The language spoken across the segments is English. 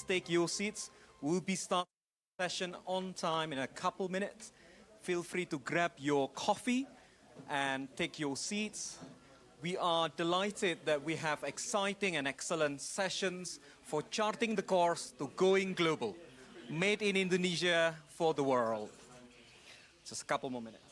take your seats. We'll be starting the session on time in a couple minutes. Feel free to grab your coffee and take your seats. We are delighted that we have exciting and excellent sessions for charting the course to going global. Made in Indonesia for the world. Just a couple more minutes.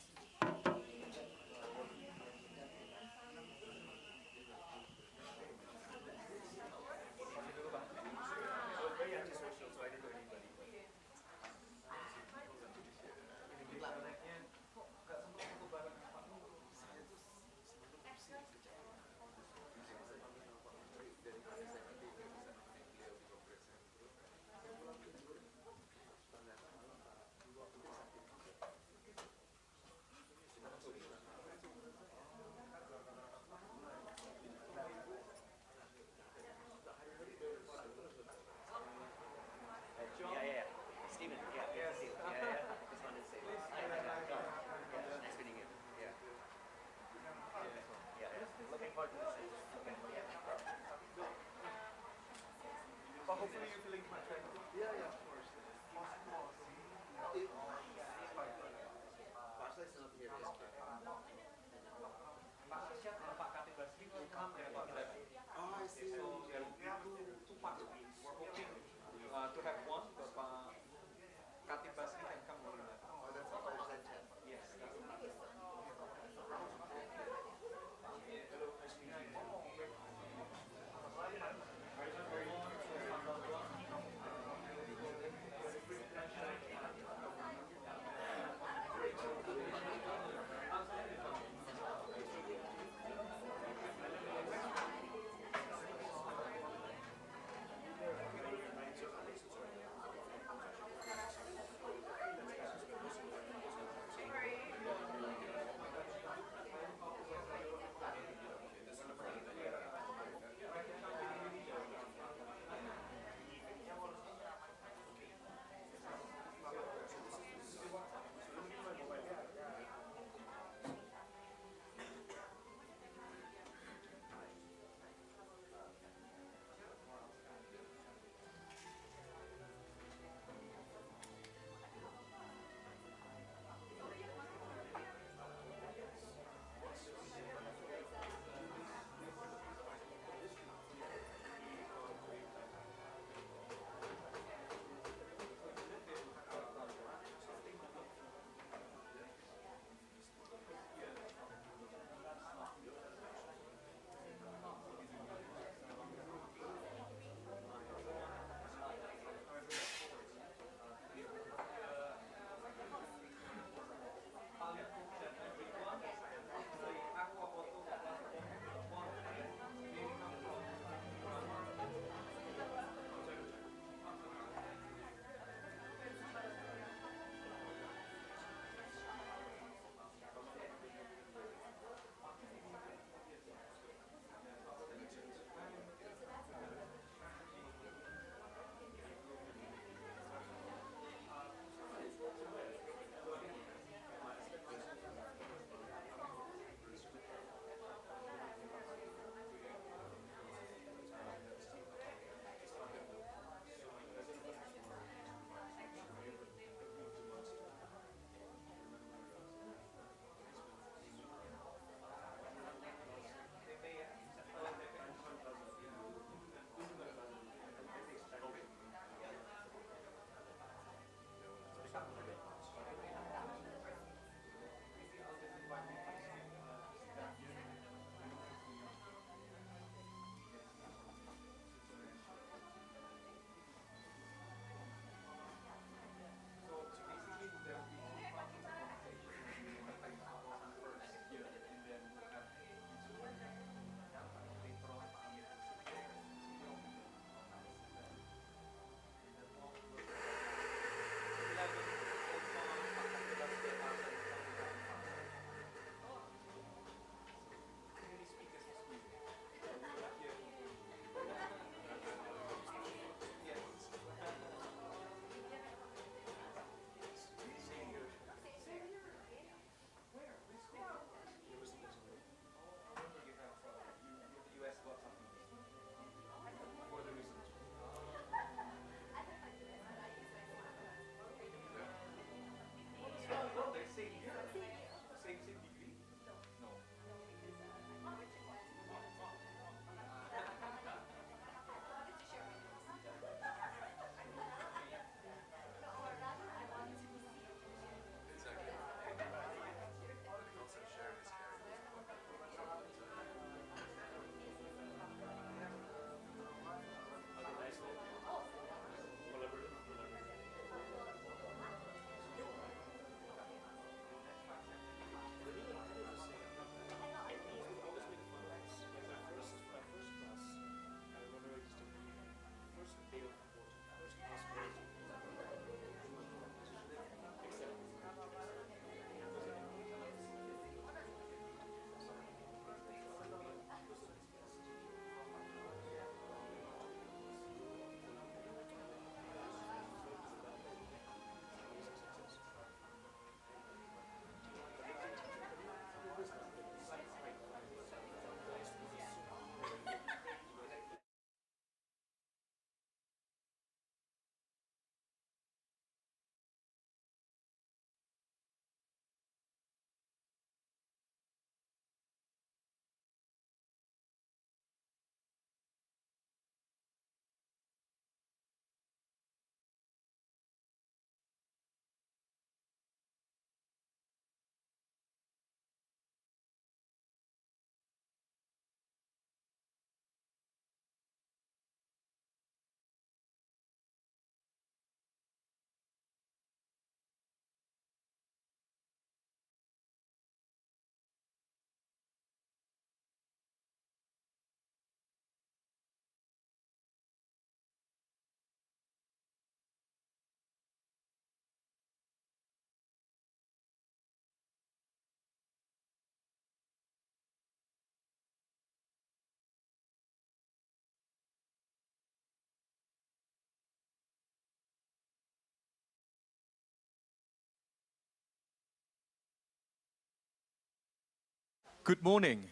Good morning.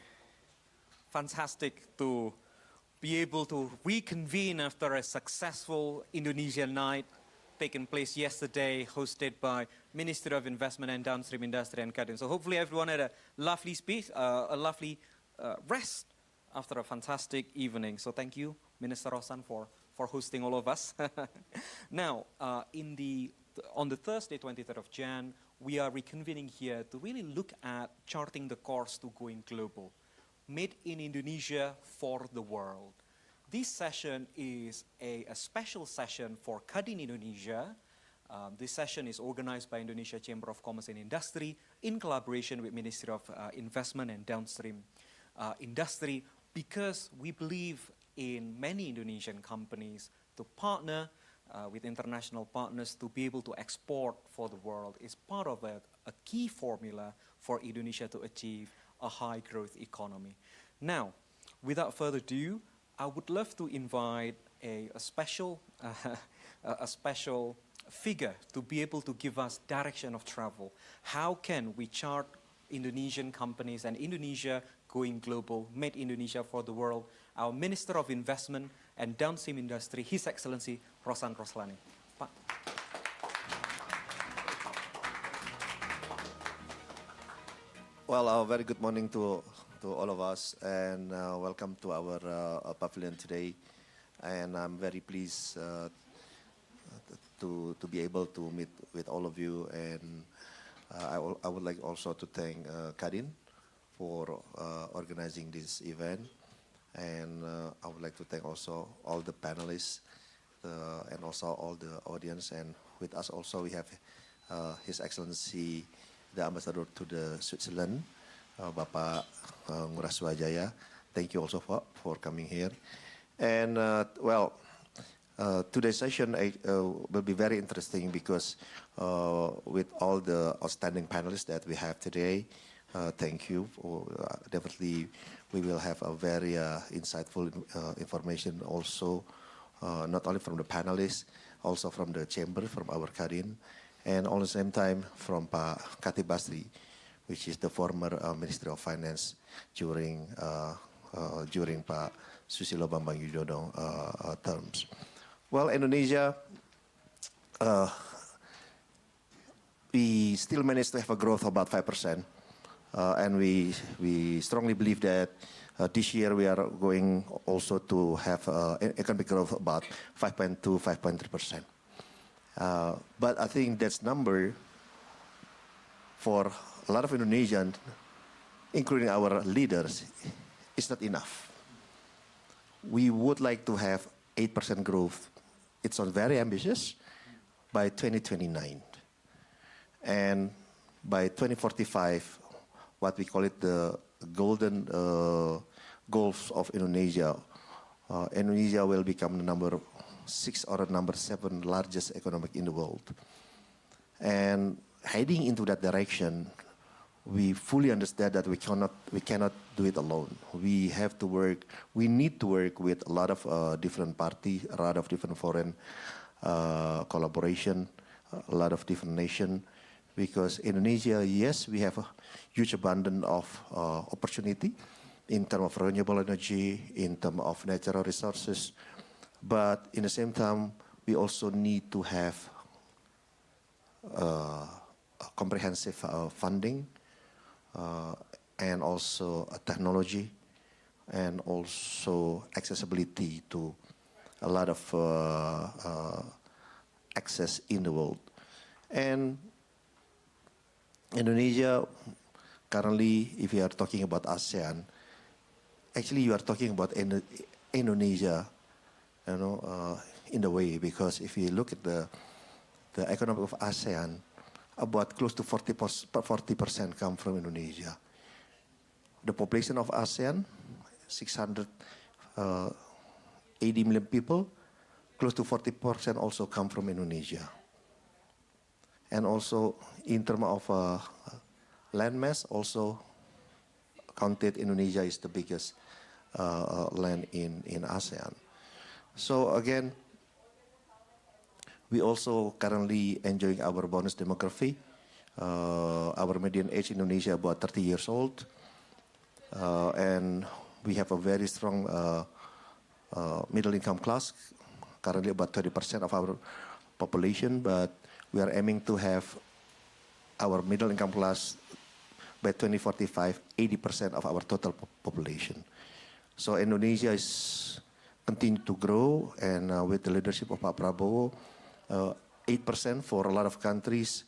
Fantastic to be able to reconvene after a successful Indonesian night taken place yesterday, hosted by Ministry of Investment and Downstream Industry and Kadin. So hopefully everyone had a lovely speech, a lovely rest after a fantastic evening. So thank you, Minister Rosan, for hosting all of us. Now, on the Thursday, 23rd of Jan, we are reconvening here to really look at charting the course to going global. Made in Indonesia for the world. This session is a special session for Kadin Indonesia. This session is organized by Indonesia Chamber of Commerce and Industry in collaboration with Ministry of Investment and Downstream Industry, because we believe in many Indonesian companies to partner with international partners to be able to export for the world is part of a key formula for Indonesia to achieve a high growth economy. Now, without further ado, I would love to invite a special figure to be able to give us direction of travel. How can we chart Indonesian companies and Indonesia going global, made Indonesia for the world? Our Minister of Investment and Downstream Industry, His Excellency Rosan Roslani. Pak. Well, a very good morning to all of us, and welcome to our pavilion today. And I'm very pleased to be able to meet with all of you. And I would like also to thank Kadin for organizing this event. And I would like to thank also all the panelists and also all the audience. And with us also we have His Excellency the Ambassador to the Switzerland, Bapak Ngurah Swajaya. Thank you also for coming here. And today's session will be very interesting because with all the outstanding panelists that we have today, thank you. Definitely we will have a very insightful information also, not only from the panelists, also from the chamber, from our Kadin, and all the same time from Pak Khatib Basri, which is the former Ministry of Finance during Pak Susilo Bambang Yudhoyono terms. Well, Indonesia, we still managed to have a growth of about 5%, and we strongly believe that this year we are going also to have economic growth of about 5.2, 5.3%. But I think that number for a lot of Indonesians, including our leaders, is not enough. We would like to have 8% growth. It's not very ambitious by 2029. And by 2045, what we call it the golden goals of Indonesia, Indonesia will become the number 6 or number 7 largest economic in the world. And heading into that direction, we fully understand that we cannot do it alone. We have to work, we need to work with a lot of different parties, a lot of different foreign collaboration, a lot of different nations, because Indonesia, yes, we have a huge abundance of opportunity in terms of renewable energy, in terms of natural resources, but in the same time, we also need to have comprehensive funding and also technology and also accessibility to a lot of access in the world. And Indonesia, currently, if you are talking about ASEAN, actually you are talking about Indonesia, in the way, because if you look at the economy of ASEAN, about close to 40% come from Indonesia. The population of ASEAN, 680 million people, close to 40% also come from Indonesia. And also in terms of landmass, also counted Indonesia is the biggest land in ASEAN. So again, we also currently enjoying our bonus demography. Our median age in Indonesia about 30 years old. and we have a very strong middle income class, currently about 30% of our population, but we are aiming to have our middle income class by 2045, 80% of our total population. So Indonesia is continue to grow, and with the leadership of Pak Prabowo, 8% for a lot of countries,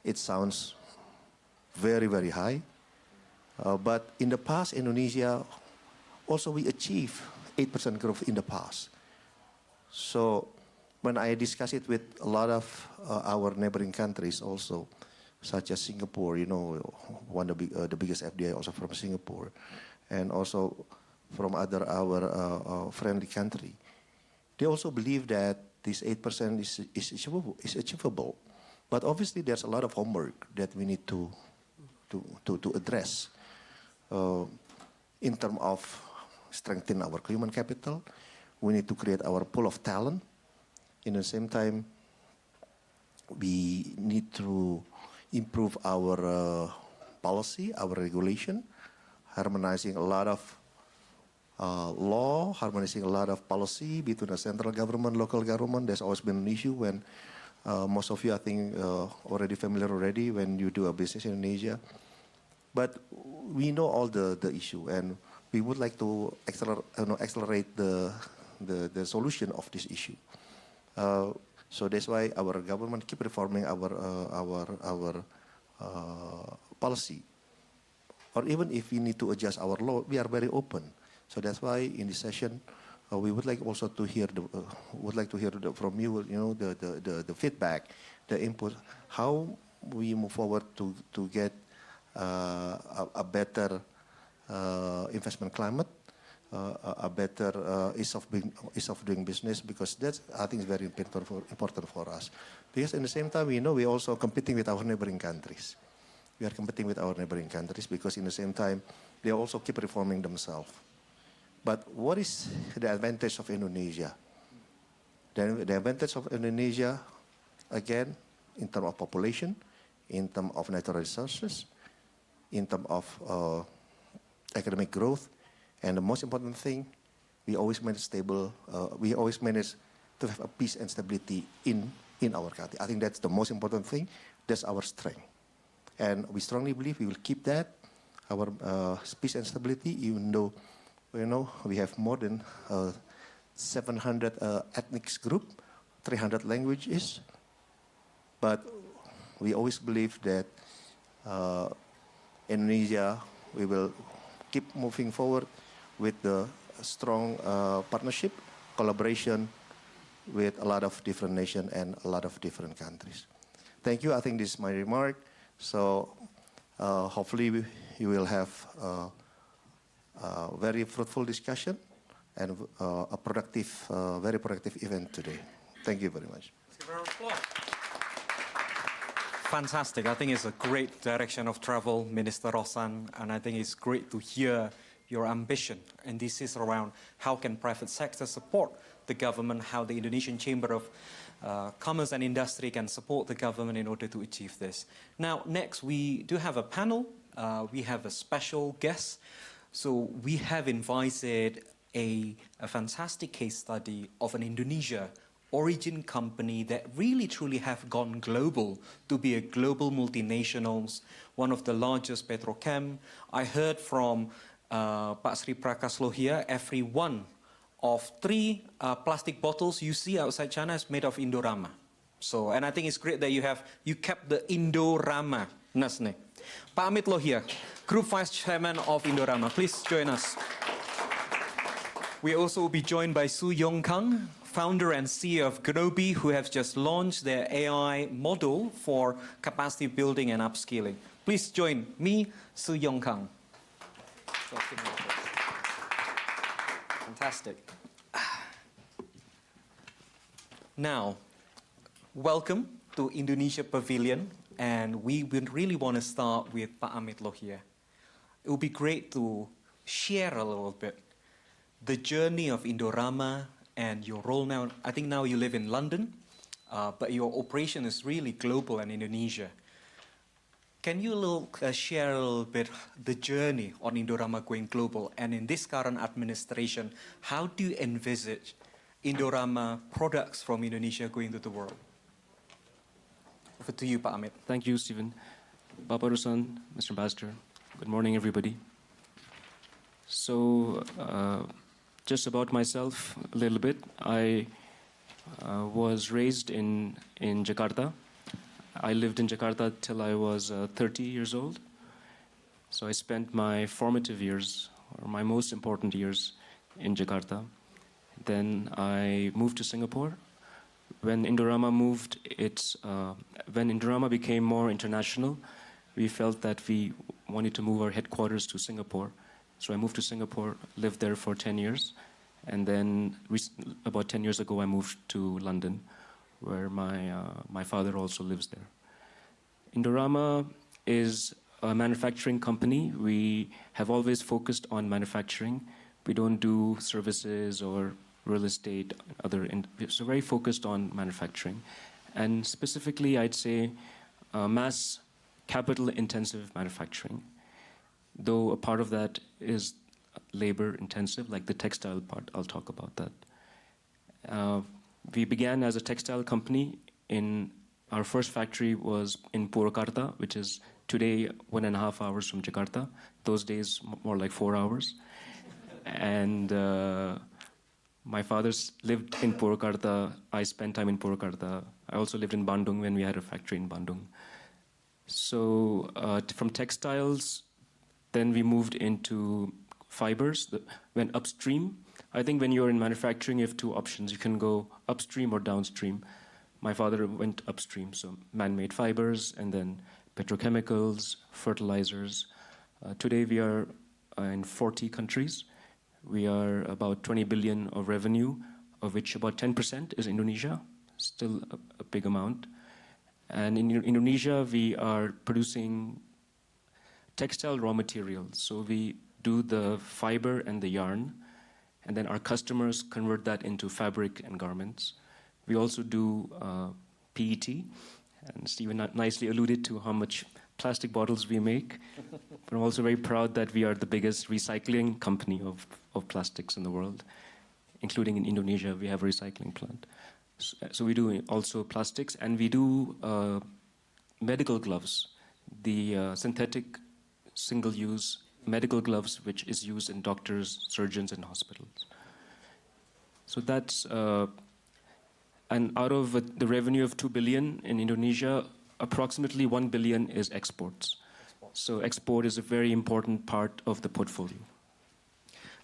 it sounds very, very high. But in the past, Indonesia, also we achieved 8% growth in the past. So when I discuss it with a lot of our neighboring countries also, such as Singapore, you know, one of the biggest FDI also from Singapore, and also from other our friendly country, they also believe that this 8% is achievable. But obviously, there's a lot of homework that we need to address in terms of strengthening our human capital. We need to create our pool of talent. In the same time, we need to improve our policy, our regulation, harmonizing a lot of law, harmonizing a lot of policy between the central government, local government. There's always been an issue when most of you, I think, already familiar already when you do a business in Indonesia. But we know all the issue, and we would like to accelerate the solution of this issue. So that's why our government keep reforming our policy. Or even if we need to adjust our law, we are very open. So that's why in this session, we would like also to hear from you, you know, the feedback, the input, how we move forward to get a better investment climate, a better ease of doing business, because that's, I think, is very important for us. Because in the same time, we know we're also competing with our neighboring countries. We are competing with our neighboring countries because in the same time, they also keep reforming themselves. But what is the advantage of Indonesia? The advantage of Indonesia, again, in terms of population, in terms of natural resources, in terms of economic growth, and the most important thing, we always manage we always manage to have a peace and stability in our country. I think that's the most important thing. That's our strength. And we strongly believe we will keep that, our peace and stability, even though, you know, we have more than 700 ethnic groups, 300 languages. But we always believe that Indonesia, we will keep moving forward with the strong partnership, collaboration with a lot of different nations and a lot of different countries. Thank you. I think this is my remark. So hopefully you will have a very fruitful discussion and a productive, very productive event today. Thank you very much. Fantastic. I think it's a great direction of travel, Minister Rosan, and I think it's great to hear your ambition. And this is around how can private sector support the government, how the Indonesian Chamber of Commerce and Industry can support the government in order to achieve this. Now, next, we do have a panel. We have a special guest. So we have invited a fantastic case study of an Indonesia origin company that really truly have gone global to be a global multinationals, one of the largest petrochem. I heard from Pak Sri Prakaslo here, every one of 3 plastic bottles you see outside China is made of Indorama. So, and I think it's great that you kept the Indorama nasne. Pak Amit Lohia, Group Vice Chairman of Indorama, please join us. We also will be joined by Su Yong Kang, founder and CEO of Grobi, who have just launched their AI model for capacity building and upskilling. Please join me, Su Yong Kang. Fantastic. Now, welcome to Indonesia Pavilion, and we would really want to start with Pak Amit Lohia. It would be great to share a little bit the journey of Indorama and your role now. I think now you live in London, but your operation is really global in Indonesia. Can you share a little bit the journey on Indorama going global? And in this current administration, how do you envisage Indorama products from Indonesia going to the world? Over to you, Pak Amit. Thank you, Stephen. Bapak Rusan, Mr. Ambassador. Good morning, everybody. So, just about myself a little bit. I was raised in Jakarta. I lived in Jakarta till I was 30 years old. So I spent my formative years, or my most important years, in Jakarta. Then I moved to Singapore. When Indorama became more international, we felt that we wanted to move our headquarters to Singapore. So I moved to Singapore, lived there for 10 years, and then about 10 years ago I moved to London, where my father also lives there. Indorama is a manufacturing company. We have always focused on manufacturing. We don't do services or real estate, so very focused on manufacturing. And specifically, I'd say mass capital-intensive manufacturing, though a part of that is labor-intensive, like the textile part. I'll talk about that. We began as a textile company. Our first factory was in Purwakarta, which is today 1.5 hours from Jakarta. Those days, more like 4 hours. And my father lived in Purwakarta. I spent time in Purwakarta. I also lived in Bandung when we had a factory in Bandung. So from textiles, then we moved into fibers, went upstream. I think when you're in manufacturing, you have two options. You can go upstream or downstream. My father went upstream, so man-made fibers, and then petrochemicals, fertilizers. Today we are in 40 countries. We are about 20 billion of revenue, of which about 10% is Indonesia, still a big amount. And in Indonesia, we are producing textile raw materials. So we do the fiber and the yarn, and then our customers convert that into fabric and garments. We also do PET, and Stephen nicely alluded to how much plastic bottles we make. But I'm also very proud that we are the biggest recycling company of plastics in the world, including in Indonesia. We have a recycling plant. So we do also plastics, and we do medical gloves, the synthetic single-use medical gloves, which is used in doctors, surgeons, and hospitals. So that's, and out of the revenue of 2 billion in Indonesia, approximately 1 billion is exports. So export is a very important part of the portfolio.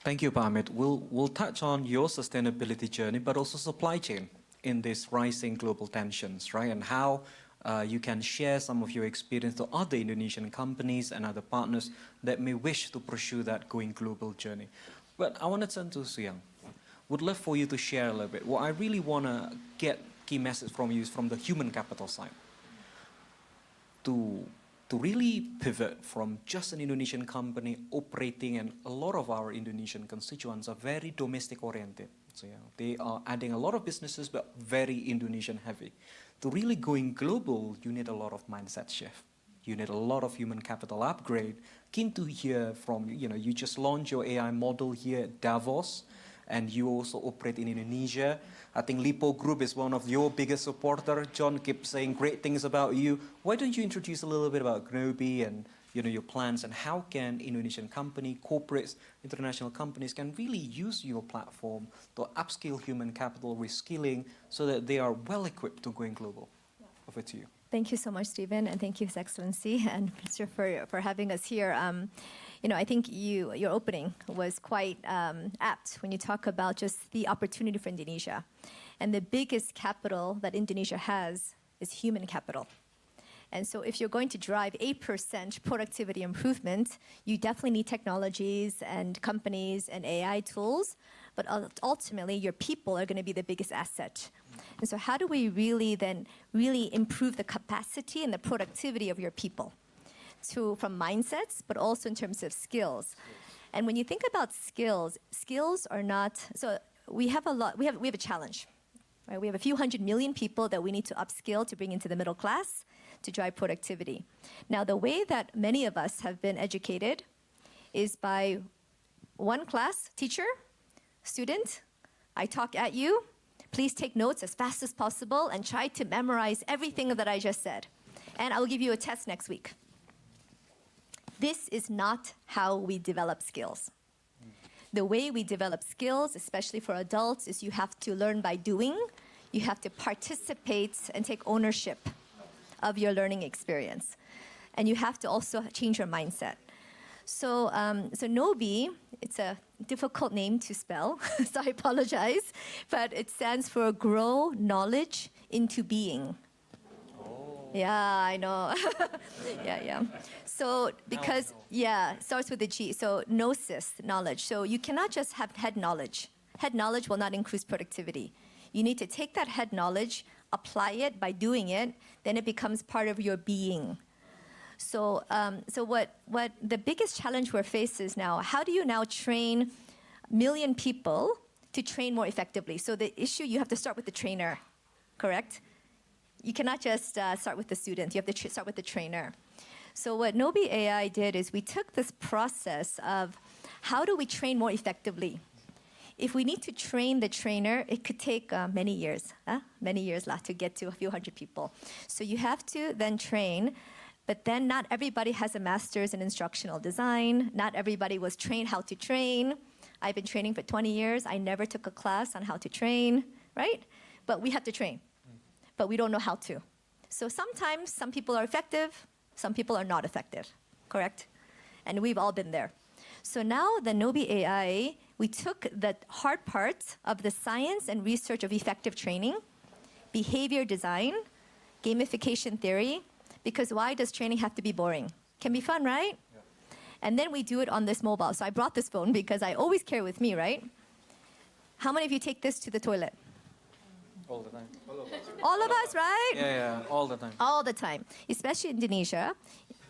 Thank you, Pak Amit. We'll touch on your sustainability journey, but also supply chain in these rising global tensions, right? And how you can share some of your experience to other Indonesian companies and other partners that may wish to pursue that going global journey. But I want to turn to Suyang. Would love for you to share a little bit. What I really want to get key message from you is from the human capital side. To really pivot from just an Indonesian company operating, and a lot of our Indonesian constituents are very domestic oriented. So they are adding a lot of businesses, but very Indonesian heavy. To really going global, you need a lot of mindset shift. You need a lot of human capital upgrade. Keen to hear from you. You just launched your AI model here at Davos, and you also operate in Indonesia. I think Lipo Group is one of your biggest supporters. John keeps saying great things about you. Why don't you introduce a little bit about Gnobi and your plans, and how can Indonesian company, corporates, international companies can really use your platform to upskill human capital, reskilling, so that they are well equipped to going global? Yeah. Over to you. Thank you so much, Stephen, and thank you, His Excellency and Minister for having us here. I think your opening was quite apt when you talk about just the opportunity for Indonesia. And the biggest capital that Indonesia has is human capital. And so if you're going to drive 8% productivity improvement, you definitely need technologies and companies and AI tools, but ultimately your people are going to be the biggest asset. And so how do we really improve the capacity and the productivity of your people? From mindsets, but also in terms of skills. And when you think about skills are not, so we have a challenge, right? We have a few 100 million people that we need to upskill to bring into the middle class. to drive productivity. Now, the way that many of us have been educated is by one class, teacher, student, I talk at you, please take notes as fast as possible and try to memorize everything that I just said. And I'll give you a test next week. This is not how we develop skills. The way we develop skills, especially for adults, is you have to learn by doing. You have to participate and take ownership of your learning experience. And you have to also change your mindset. So NOBI, it's a difficult name to spell, so I apologize, but it stands for Grow Knowledge into Being. Yeah, I know. yeah. So because, it starts with a G. So gnosis, knowledge. So you cannot just have head knowledge. Head knowledge will not increase productivity. You need to take that head knowledge, apply it by doing it, then it becomes part of your being. So what the biggest challenge we're faced is now, how do you now train a million people to train more effectively? So the issue, you have to start with the trainer, correct? You cannot just start with the student. You have to start with the trainer. So what NOBI AI did is we took this process of how do we train more effectively? If we need to train the trainer, it could take many years to get to a few hundred people. So you have to then train, but then not everybody has a master's in instructional design. Not everybody was trained how to train. I've been training for 20 years. I never took a class on how to train, right? But we have to train. But we don't know how to. So sometimes some people are effective, some people are not effective, correct? And we've all been there. So now the NOBI AI, we took the hard parts of the science and research of effective training, behavior design, gamification theory, because why does training have to be boring? Can be fun, right? Yeah. And then we do it on this mobile. So I brought this phone because I always carry it with me, right? How many of you take this to the toilet? All the time. All of us, right? Yeah, all the time. All the time, especially Indonesia.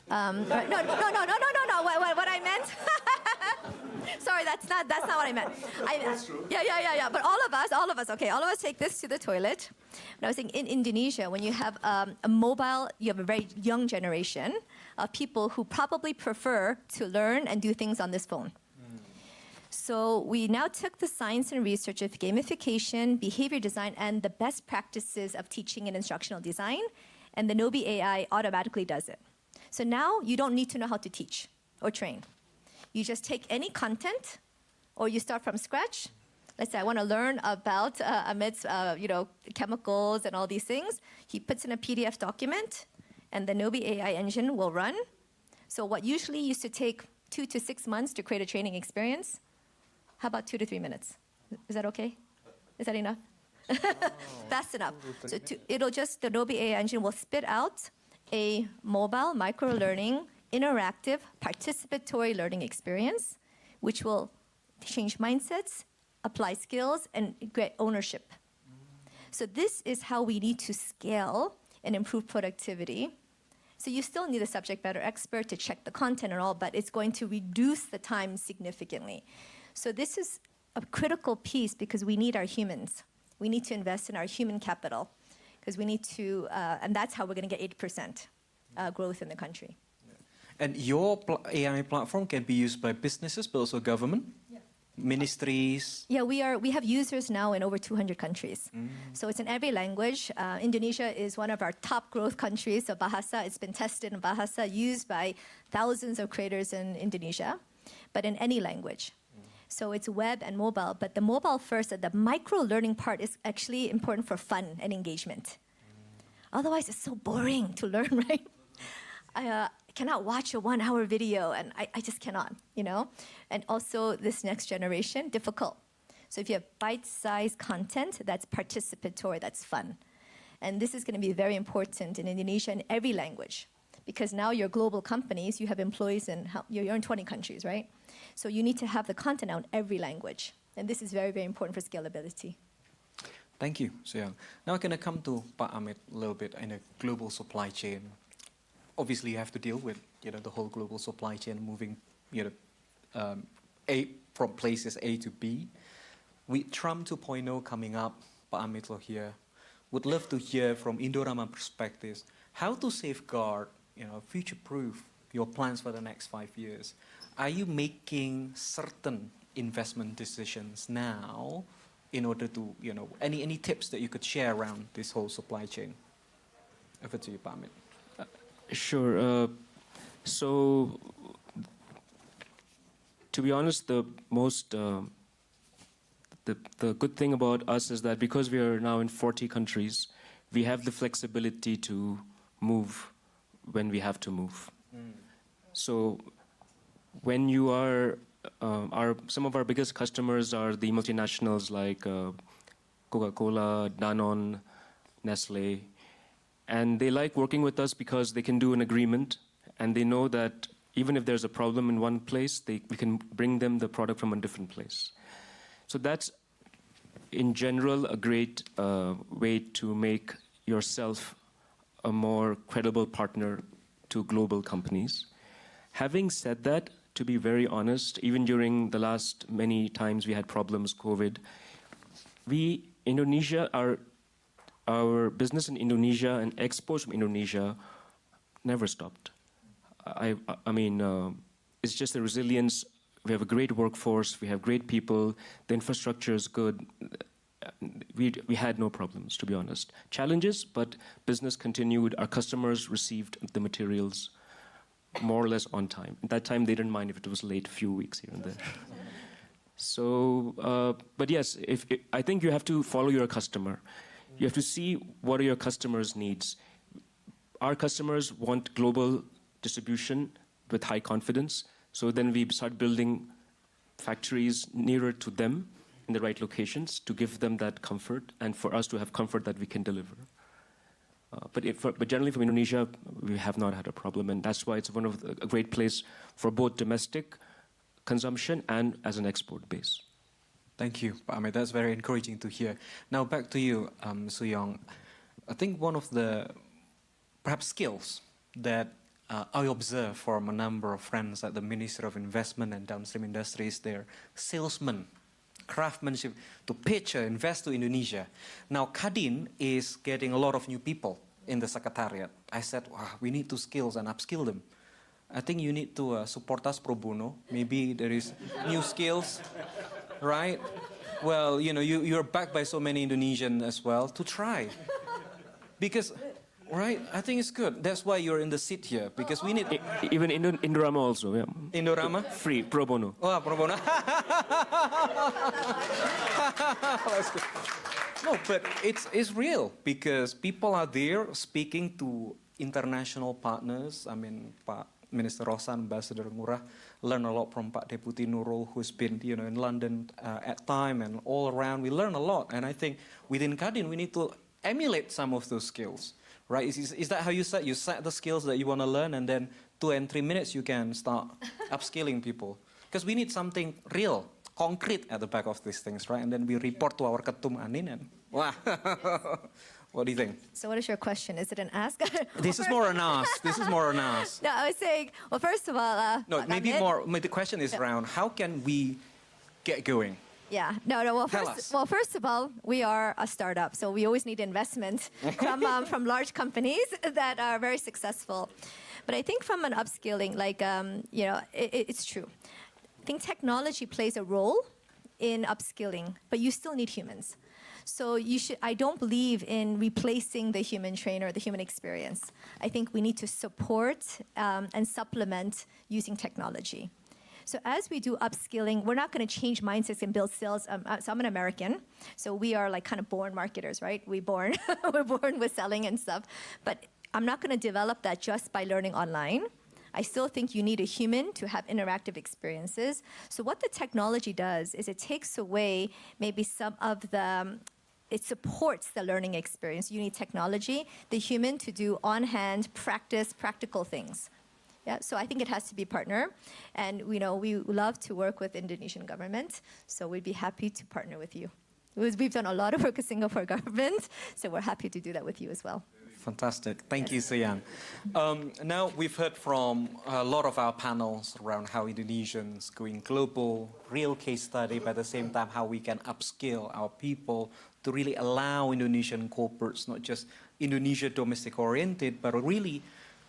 No. What I meant? Sorry, that's not what I meant. That's true. Yeah. But all of us. Okay, all of us take this to the toilet. And I was saying in Indonesia, when you have a mobile, you have a very young generation of people who probably prefer to learn and do things on this phone. So we now took the science and research of gamification, behavior design, and the best practices of teaching and instructional design, and the NOBI AI automatically does it. So now you don't need to know how to teach or train. You just take any content, or you start from scratch. Let's say I want to learn about Amit's, chemicals and all these things. He puts in a PDF document, and the NOBI AI engine will run. So what usually used to take 2 to 6 months to create a training experience, how about 2 to 3 minutes? Is that okay? Is that enough? Fast enough. So the NOBI AI engine will spit out a mobile micro-learning, interactive, participatory learning experience, which will change mindsets, apply skills, and get ownership. So this is how we need to scale and improve productivity. So you still need a subject matter expert to check the content and all, but it's going to reduce the time significantly. So this is a critical piece because we need our humans. We need to invest in our human capital because we need to, and that's how we're going to get 8% growth in the country. And your AI platform can be used by businesses, but also government, ministries. Yeah, we have users now in over 200 countries. So it's in every language. Indonesia is one of our top growth countries. So Bahasa, it's been tested in Bahasa, used by thousands of creators in Indonesia, but in any language. So it's web and mobile, but the mobile first, the micro-learning part is actually important for fun and engagement. Otherwise, it's so boring to learn, right? I cannot watch a 1-hour video, and I just cannot, And also, this next generation, difficult. So if you have bite-sized content, that's participatory, that's fun. And this is going to be very important in Indonesia in every language. Because now you're global companies, you have employees you're in 20 countries, right? So you need to have the content out in every language. And this is very, very important for scalability. Thank you, Soyoung. Now I'm going to come to Pak Amit a little bit in a global supply chain. Obviously, you have to deal with the whole global supply chain moving from places A to B. With Trump 2.0 coming up, Pak Amit here, would love to hear from Indorama perspective, how to safeguard, future-proof your plans for the next 5 years. Are you making certain investment decisions now in order to, any tips that you could share around this whole supply chain? Over to you, Pak Amit. Sure. So, to be honest, the good thing about us is that because we are now in 40 countries, we have the flexibility to move when we have to move. So when you are, some of our biggest customers are the multinationals like Coca-Cola, Danone, Nestle, and they like working with us because they can do an agreement and they know that even if there's a problem in one place, we can bring them the product from a different place. So that's, in general, a great way to make yourself a more credible partner to global companies. Having said that, to be very honest, even during the last many times we had problems, COVID, Indonesia, our business in Indonesia and exports from Indonesia never stopped. I mean, it's just the resilience. We have a great workforce. We have great people. The infrastructure is good. We had no problems, to be honest. Challenges, but business continued. Our customers received the materials more or less on time. At that time, they didn't mind if it was late a few weeks here and there. So, but yes, I think you have to follow your customer. You have to see what are your customers' needs. Our customers want global distribution with high confidence. So then we start building factories nearer to them in the right locations to give them that comfort and for us to have comfort that we can deliver. But generally from Indonesia, we have not had a problem, and that's why it's a great place for both domestic consumption and as an export base. Thank you, Pak Amit. That's very encouraging to hear. Now back to you, Suyong. I think one of the perhaps skills that I observe from a number of friends at the Ministry of Investment and Downstream Industries, their salesmen, craftsmanship to pitch or invest to Indonesia. Now, Kadin is getting a lot of new people in the secretariat. I said, wow, we need to skills and upskill them. I think you need to support us pro bono. Maybe there is new skills, right? Well, you're backed by so many Indonesians as well to try. Because, right, I think it's good. That's why you're in the seat here, because we need... Even Indorama also, yeah. Indorama? Free, pro bono. Oh, pro bono. No, but it's real, because people are there speaking to international partners. I mean, Pak Minister Rosan, Ambassador Ngurah, learn a lot from Pak Deputy Nurul, who's been in London at time and all around. We learn a lot, and I think within Kadin we need to emulate some of those skills, right? Is that how you set? You set the skills that you want to learn, and then 2 and 3 minutes you can start upskilling people, because we need something real, concrete at the back of these things, right? And then we report to our Ketum Anin, and wow. What do you think? So what is your question? Is it an ask? This is more an ask. This is more an ask. No, I was saying, well, first of all... no, maybe more, the question is around how can we get going? Yeah, no. Well, first of all, we are a startup, so we always need investment from large companies that are very successful. But I think from an upskilling, it's true. I think technology plays a role in upskilling, but you still need humans. So I don't believe in replacing the human trainer, the human experience. I think we need to support and supplement using technology. So as we do upskilling, we're not going to change mindsets and build sales. So I'm an American, so we are like kind of born marketers, right? We're born with selling and stuff. But I'm not going to develop that just by learning online. I still think you need a human to have interactive experiences. So what the technology does is it takes away maybe some of it supports the learning experience. You need technology, the human to do on-hand practice, practical things. Yeah, so I think it has to be partner. And we love to work with Indonesian government, so we'd be happy to partner with you. We've done a lot of work with Singapore government, so we're happy to do that with you as well. Fantastic. Thank you, Suyang. Now we've heard from a lot of our panels around how Indonesians going global, real case study, but at the same time how we can upskill our people to really allow Indonesian corporates not just Indonesia domestic oriented, but really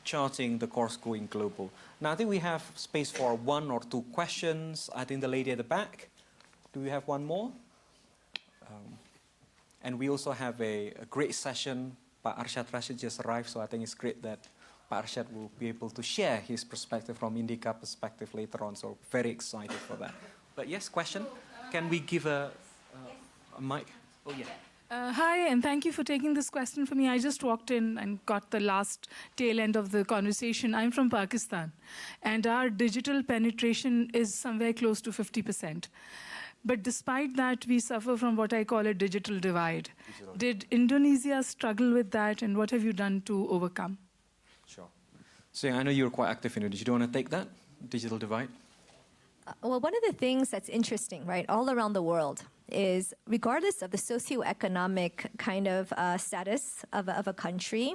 charting the course going global. Now I think we have space for 1 or 2 questions. I think the lady at the back. Do we have one more? And we also have a great session. Pak Arsyad Rashid just arrived, so I think it's great that Pak Arsyad will be able to share his perspective from Indica perspective later on. So very excited for that. But yes, question? Can we give a mic? Oh yeah. Hi, and thank you for taking this question for me. I just walked in and got the last tail end of the conversation. I'm from Pakistan, and our digital penetration is somewhere close to 50%. But despite that, we suffer from what I call a digital divide. Did Indonesia struggle with that, and what have you done to overcome? Sure. So I know you're quite active in Indonesia. Do you want to take that, digital divide? Well, one of the things that's interesting, right, all around the world is regardless of the socioeconomic kind of status of a country,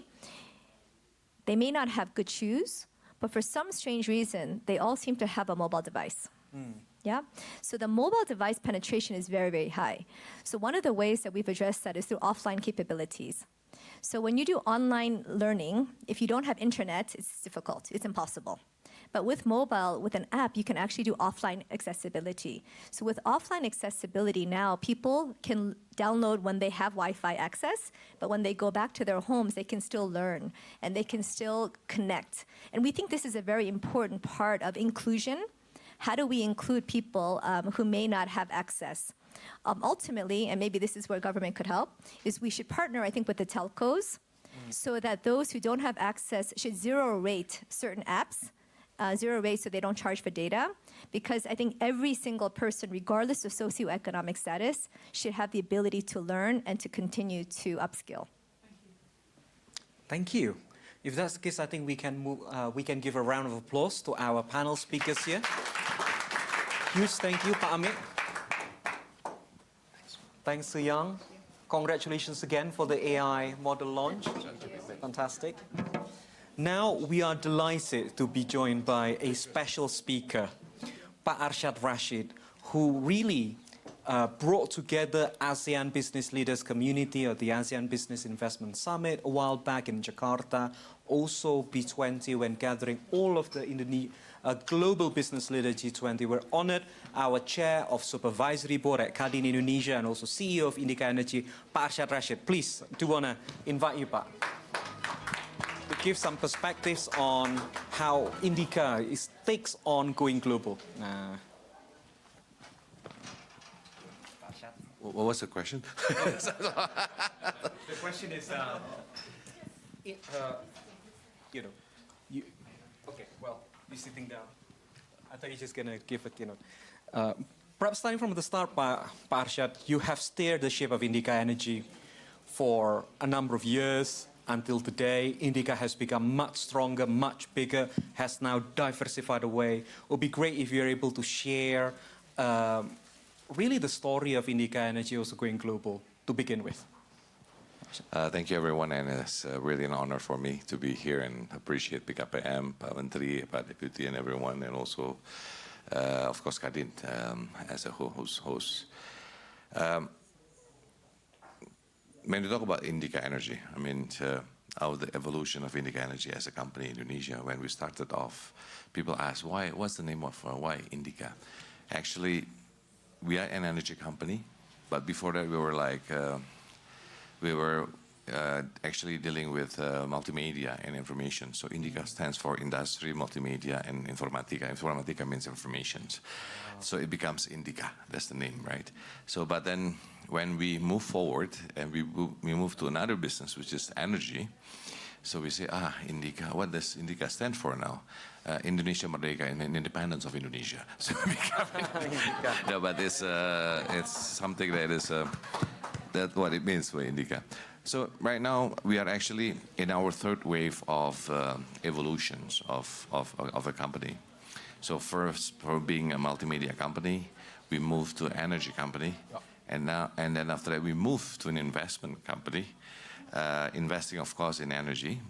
they may not have good shoes, but for some strange reason, they all seem to have a mobile device. Yeah? So the mobile device penetration is very, very high. So one of the ways that we've addressed that is through offline capabilities. So when you do online learning, if you don't have internet, it's difficult, it's impossible. But with mobile, with an app, you can actually do offline accessibility. So with offline accessibility now, people can download when they have Wi-Fi access, but when they go back to their homes, they can still learn and they can still connect. And we think this is a very important part of inclusion. How do we include people who may not have access? Ultimately, and maybe this is where government could help, is we should partner, I think, with the telcos so that those who don't have access should zero rate certain apps, zero rate so they don't charge for data, because I think every single person, regardless of socioeconomic status, should have the ability to learn and to continue to upskill. Thank you. If that's the case, I think we can move. We can give a round of applause to our panel speakers here. Huge thank you, Pak Amit. Thanks, Su Yang. Congratulations again for the AI model launch. Fantastic. Now we are delighted to be joined by a special speaker, Pak Arsyad Rashid, who really brought together ASEAN Business Leaders Community or the ASEAN Business Investment Summit a while back in Jakarta, also B20 when gathering all of the global business leader G20. We're honored our chair of supervisory board at Kadin Indonesia and also CEO of Indica Energy, Pak Arsyad Rashid. Please, do want to invite you, Pak, to give some perspectives on how Indica takes on going global. What was the question? The question is, okay, well, you're sitting down. I thought you're just going to give it, perhaps starting from the start, Pak Arsyad, you have steered the ship of Indica Energy for a number of years until today. Indica has become much stronger, much bigger, has now diversified away. It would be great if you're able to share really the story of Indica Energy also going global to begin with. Thank you, everyone, and it's really an honor for me to be here and appreciate BKPM, Pak Menteri, Pak Deputy, and everyone, and also, of course, Kadin as a host. When you talk about Indica Energy, I mean, how the evolution of Indica Energy as a company in Indonesia, when we started off, people ask, what's the name of, why Indica? Actually, we are an energy company, but before that we were like, actually dealing with multimedia and information. So Indica stands for Industry, Multimedia, and Informatica. Informatica means information. So it becomes Indica, that's the name, right? So, but then when we move forward and we move to another business, which is energy, so we say, Indica, what does Indica stand for now? Indonesia Merdeka, and independence of Indonesia. So no, but it's something that is, that's what it means for Indica. So right now we are actually in our third wave of evolutions of a company. So first, for being a multimedia company, we moved to an energy company, and then after that we moved to an investment company, investing, of course, in energy.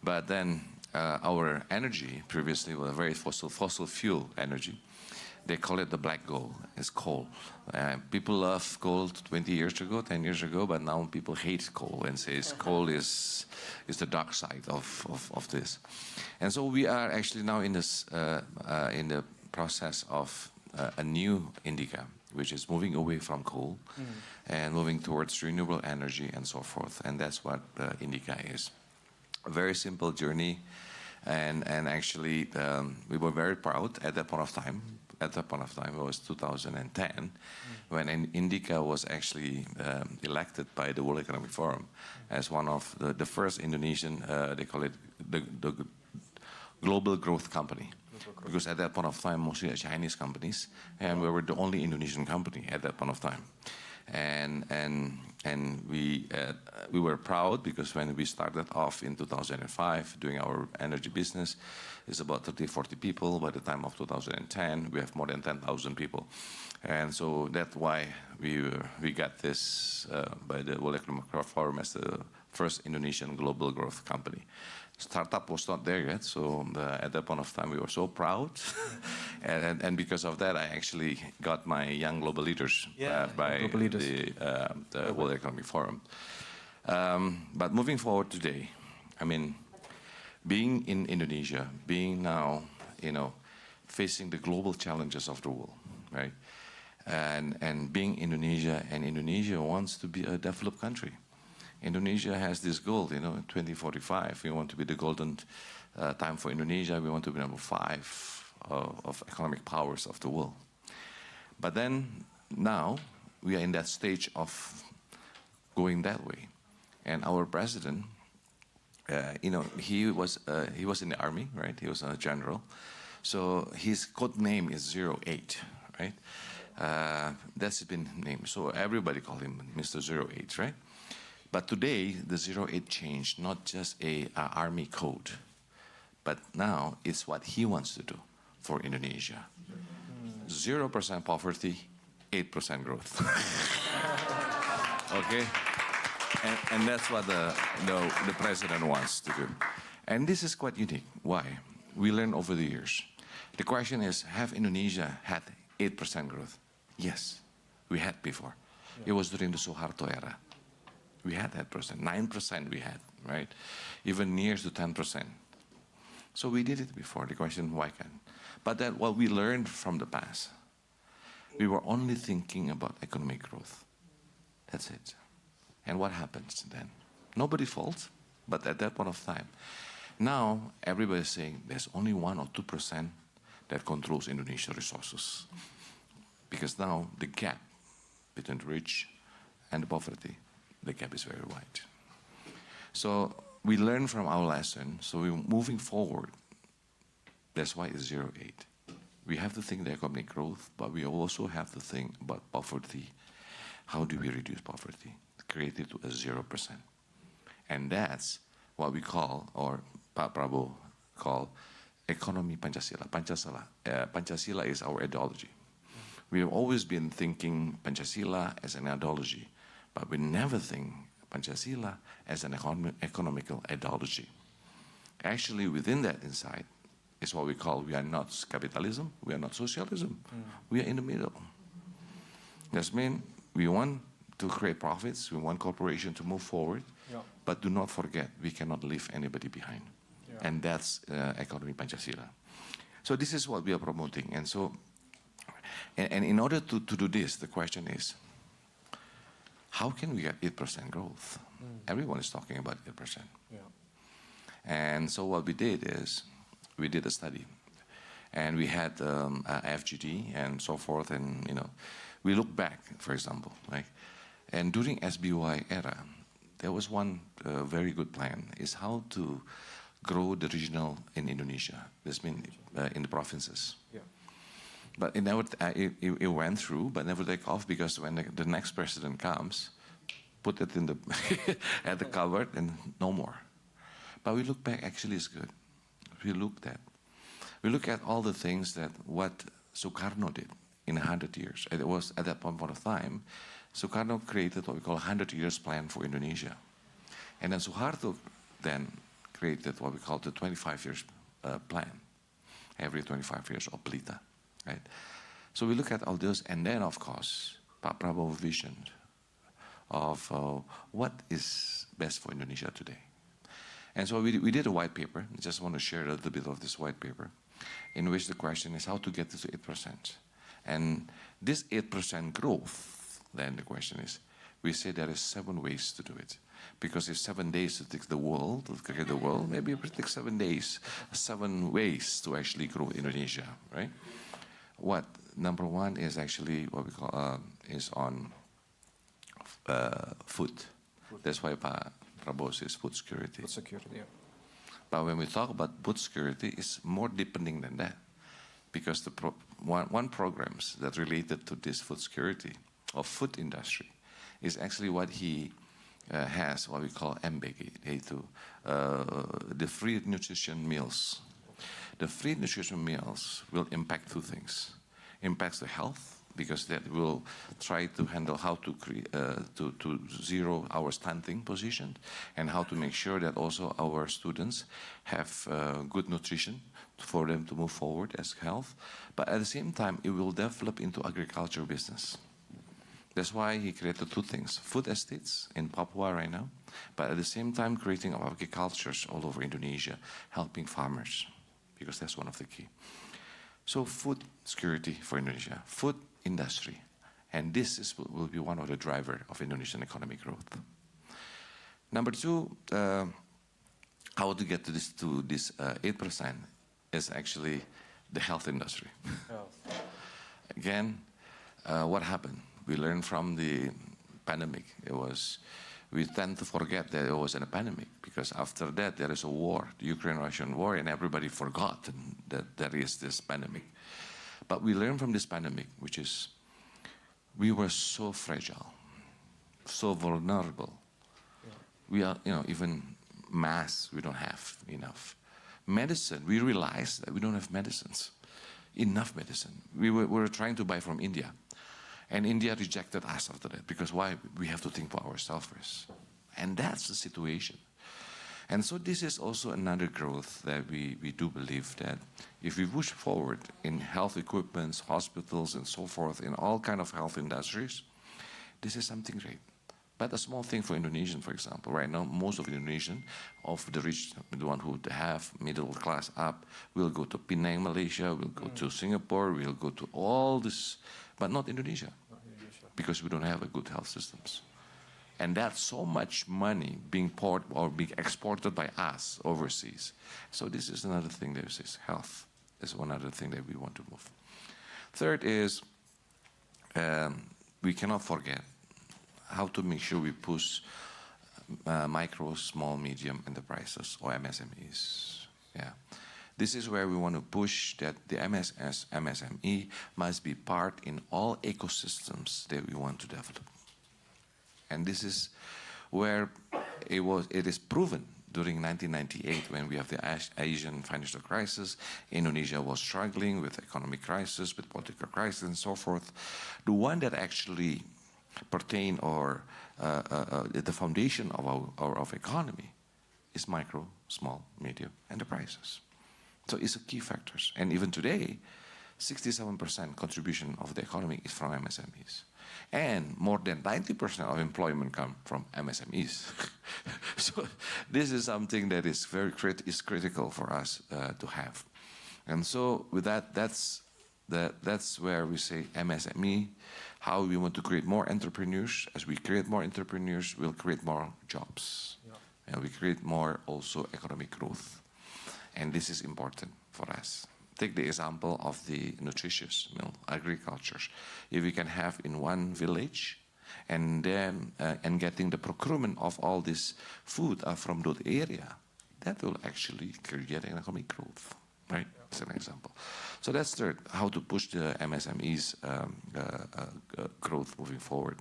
But then our energy previously was very fossil fuel energy. They call it the black gold. It's coal. People loved coal 20 years ago, 10 years ago, but now people hate coal and says coal is the dark side of this. And so we are actually now in this in the process of a new Indica, which is moving away from coal and moving towards renewable energy and so forth. And that's what Indica is. A very simple journey. And actually, we were very proud at that point of time. At that point of time, it was 2010, when Indica was actually elected by the World Economic Forum as one of the first Indonesian, they call it the global growth company. Because at that point of time, mostly Chinese companies, and we were the only Indonesian company at that point of time. And we were proud because when we started off in 2005 doing our energy business, it's about 30, 40 people. By the time of 2010, we have more than 10,000 people. And so that's why we got this by the World Economic Forum as the first Indonesian global growth company. Startup was not there yet, so at that point of time we were so proud, and because of that I actually got my young global leaders by the World Economic Forum. But moving forward today, I mean, being in Indonesia, being now, facing the global challenges of the world, right, and being Indonesia, and Indonesia wants to be a developed country. Indonesia has this goal, in 2045, we want to be the golden time for Indonesia. We want to be number 5 of economic powers of the world. But then now we are in that stage of going that way. And our president, he was in the army, right? He was a general. So his code name is 08, right? That's been named. So everybody called him Mr. 08, right? But today, the 08 changed, not just a army code, but now it's what he wants to do for Indonesia. 0% poverty, 8% growth. Okay? And that's what the president wants to do. And this is quite unique. Why? We learned over the years. The question is, have Indonesia had 8% growth? Yes, we had before. It was during the Suharto era. We had that percent, 9% we had, right? Even near to 10%. So we did it before. The question, why can't? But that what we learned from the past, we were only thinking about economic growth. That's it. And what happens then? Nobody faults, but at that point of time. Now, everybody's saying there's only 1 or 2% that controls Indonesian resources. Because now the gap between the rich and the poverty, the gap is very wide. So we learn from our lesson. So we're moving forward. That's why it's 08. We have to think the economic growth, but we also have to think about poverty. How do we reduce poverty? Create it to a 0%. And that's what we call, or Pak Prabowo call, economy Pancasila. Pancasila is our ideology. We have always been thinking Pancasila as an ideology, but we never think Pancasila as an economical ideology. Actually, within that inside is what we call, we are not capitalism, we are not socialism, we are in the middle. That means we want to create profits, we want corporation to move forward, but do not forget, we cannot leave anybody behind. And that's economy Pancasila. So this is what we are promoting. And so, and in order to do this, the question is, how can we get 8% growth? Everyone is talking about 8%. And so what we did is, we did a study. And we had FGD and so forth, and we look back, for example, right? And during SBY era, there was one very good plan, is how to grow the regional in Indonesia. This means in the provinces. But it went through, but never take off, because when the next president comes, put it in the at the cupboard and no more. But we look back, actually it's good. We look at all the things that what Sukarno did in 100 years. It was at that point of time, Sukarno created what we call 100 years plan for Indonesia. And then Suharto then created what we call the 25 years plan, every 25 years, or Pelita, right? So we look at all those, and then of course, Pak Prabowo vision of what is best for Indonesia today. And so we did a white paper. I just want to share a little bit of this white paper, in which the question is how to get to 8%. And this 8% growth, then the question is, we say there is 7 ways to do it. Because if 7 days to take the world, to create the world, maybe it will take 7 days, 7 ways to actually grow Indonesia, right? What number 1 is actually what we call is on food. That's why Pak Prabowo says food security. Food security, yeah. But when we talk about food security, it's more deepening than that, because the one programs that related to this food security or food industry is actually what he has, what we call MBG, the free nutrition meals. The free nutrition meals will impact 2 things. Impacts the health, because that will try to handle how to zero our stunting position, and how to make sure that also our students have good nutrition for them to move forward as health. But at the same time, it will develop into agriculture business. That's why he created 2 things: food estates in Papua right now, but at the same time creating agricultures all over Indonesia, helping farmers, because that's one of the key. So food security for Indonesia, food industry, and this will be one of the driver of Indonesian economic growth. Number 2, how to get to this 8% is actually the health industry. Again, what happened? We learned from the pandemic. We tend to forget that it was a pandemic, because after that there is a war, the Ukraine-Russian war, and everybody forgot that there is this pandemic. But we learned from this pandemic, which is we were so fragile, so vulnerable. Yeah. We are, even masks, we don't have enough. Medicine, we realized that we don't have enough medicine. We were trying to buy from India. And India rejected us after that, because why? We have to think for ourselves first. And that's the situation. And so this is also another growth that we do believe that if we push forward in health equipments, hospitals, and so forth, in all kind of health industries, this is something great. But a small thing for Indonesian, for example, right now, most of Indonesian, of the rich, the one who have middle class up, will go to Penang, Malaysia, will go to Singapore, will go to all this, but not Indonesia, because we don't have a good health systems. And that's so much money being poured or being exported by us overseas. So this is another thing that is health. Is one other thing that we want to move. Third is we cannot forget how to make sure we push micro, small, medium enterprises or MSMEs. Yeah. This is where we want to push that the MSME must be part in all ecosystems that we want to develop. And this is where it is proven during 1998, when we have the Asian financial crisis. Indonesia was struggling with economic crisis, with political crisis, and so forth. The one that actually pertain or the foundation of our economy is micro, small, medium enterprises. So it's a key factors. And even today, 67% contribution of the economy is from MSMEs. And more than 90% of employment come from MSMEs. So this is something that is very critical for us to have. And so with that, that's where we say MSME, how we want to create more entrepreneurs. As we create more entrepreneurs, we'll create more jobs. Yeah. And we create more also economic growth. And this is important for us. Take the example of the nutritious meal agriculture. If we can have in one village, and then and getting the procurement of all this food from that area, that will actually create economic growth, right? That's an example. So that's third, how to push the MSMEs growth moving forward.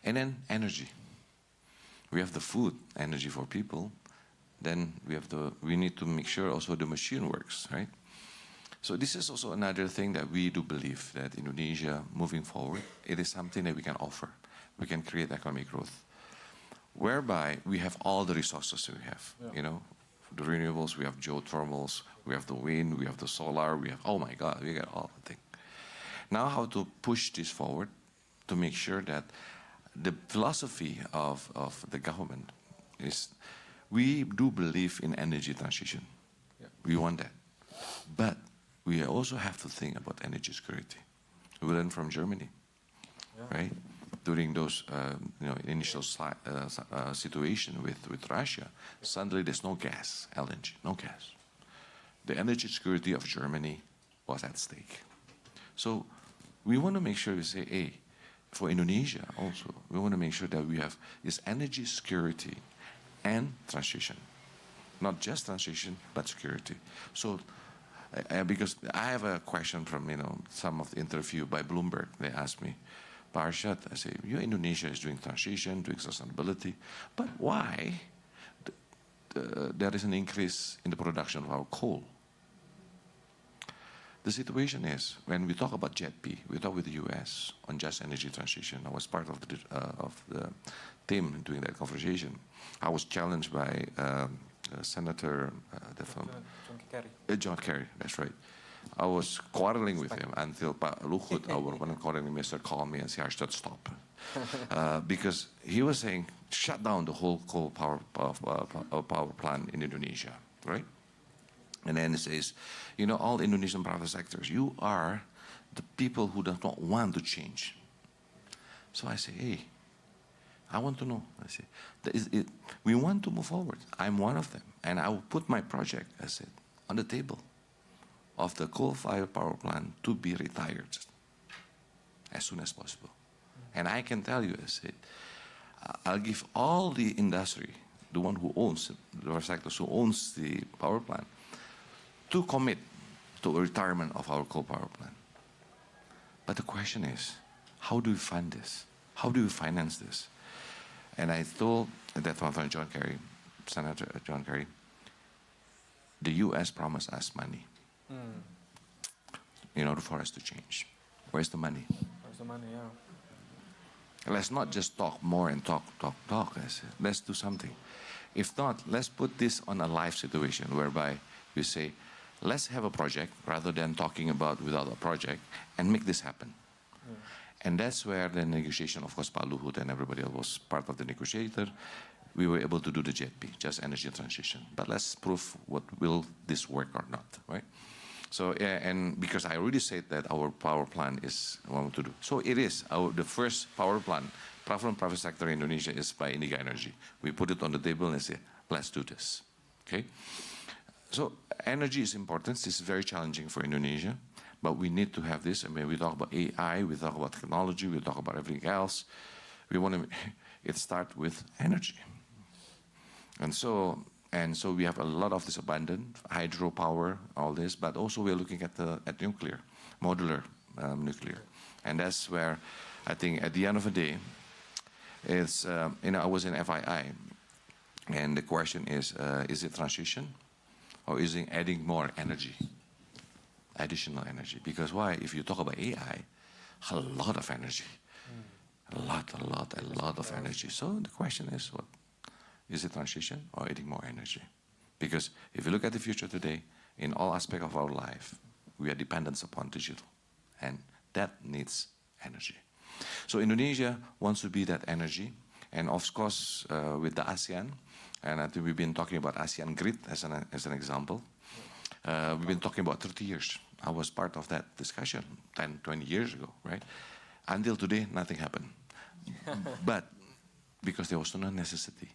And then energy. We have the food, energy for people. Then we need to make sure also the machine works, right? So this is also another thing that we do believe that Indonesia, moving forward, it is something that we can offer. We can create economic growth, whereby we have all the resources we have. Yeah. You know, the renewables, we have geothermals, we have the wind, we have the solar, we have, oh my God, we got all the things. Now how to push this forward to make sure that the philosophy of the government is, we do believe in energy transition. Yeah. We want that. But we also have to think about energy security. We learned from Germany, right? During those initial situation with Russia, suddenly there's no gas, LNG, no gas. The energy security of Germany was at stake. So we want to make sure we say, hey, for Indonesia also, we want to make sure that we have this energy security and transition. Not just transition, but security. So, because I have a question from some of the interview by Bloomberg. They asked me, Parshad, I say, Indonesia is doing transition, doing sustainability, but why there is an increase in the production of our coal? The situation is, when we talk about JETP, we talk with the US on just energy transition. I was part of the team doing that conversation. I was challenged by Senator John Kerry, that's right. I was quarreling with him until Pak Luhut, our one quarreling minister, called me and said I should stop. Because he was saying, shut down the whole coal power plant in Indonesia, right? And then he says, all Indonesian private sectors, you are the people who do not want to change. So I say, hey, I want to know. I say, we want to move forward. I'm one of them. And I will put my project, I said, on the table of the coal-fired power plant to be retired as soon as possible. And I can tell you, I said, I'll give all the industry, the one who owns, the sectors who owns the power plant, to commit to a retirement of our coal power plant. But the question is, how do we fund this? How do we finance this? And I told that one from John Kerry, Senator John Kerry, the US promised us money in order for us to change. Where's the money? Where's the money, yeah. Let's not just talk more and talk. I said, let's do something. If not, let's put this on a live situation whereby we say, let's have a project rather than talking about without a project and make this happen. Yeah. And that's where the negotiation, of course, Pak Luhut and everybody else was part of the negotiator. We were able to do the JETP, just energy transition. But let's prove will this work or not, right? So, and because I already said that our power plant is what to do. So it is, the first power plant from private sector in Indonesia is by Indica Energy. We put it on the table and say, let's do this, okay? So energy is important. This is very challenging for Indonesia, but we need to have this. I mean, we talk about AI, we talk about technology, we talk about everything else. We want to, it starts with energy. And so we have a lot of this abundant hydropower, all this, but also we're looking at nuclear, modular nuclear. And that's where I think at the end of the day, it's, I was in FII, and the question is it transition? Or is it adding more energy, additional energy? Because why? If you talk about AI, a lot of energy, a lot of energy. So the question is, what is it transition or adding more energy? Because if you look at the future today, in all aspects of our life, we are dependent upon digital, and that needs energy. So Indonesia wants to be that energy, and of course with the ASEAN. And I think we've been talking about ASEAN Grid as an example. We've been talking about 30 years. I was part of that discussion 10, 20 years ago, right? Until today, nothing happened. But because there was no necessity.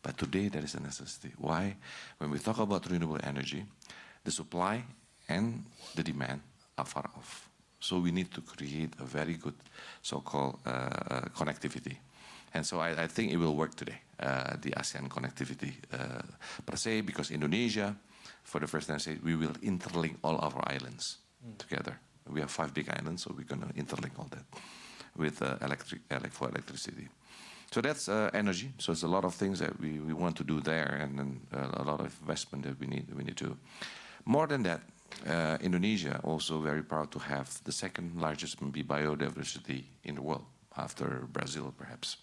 But today, there is a necessity. Why? When we talk about renewable energy, the supply and the demand are far off. So we need to create a very good so-called connectivity. And so I think it will work today, the ASEAN connectivity per se, because Indonesia, for the first time, say we will interlink all our islands together. We have 5 big islands, so we're going to interlink all that with for electricity. So that's energy. So it's a lot of things that we want to do there, and then a lot of investment that we need to. More than that, Indonesia also very proud to have the second largest biodiversity in the world, after Brazil, perhaps.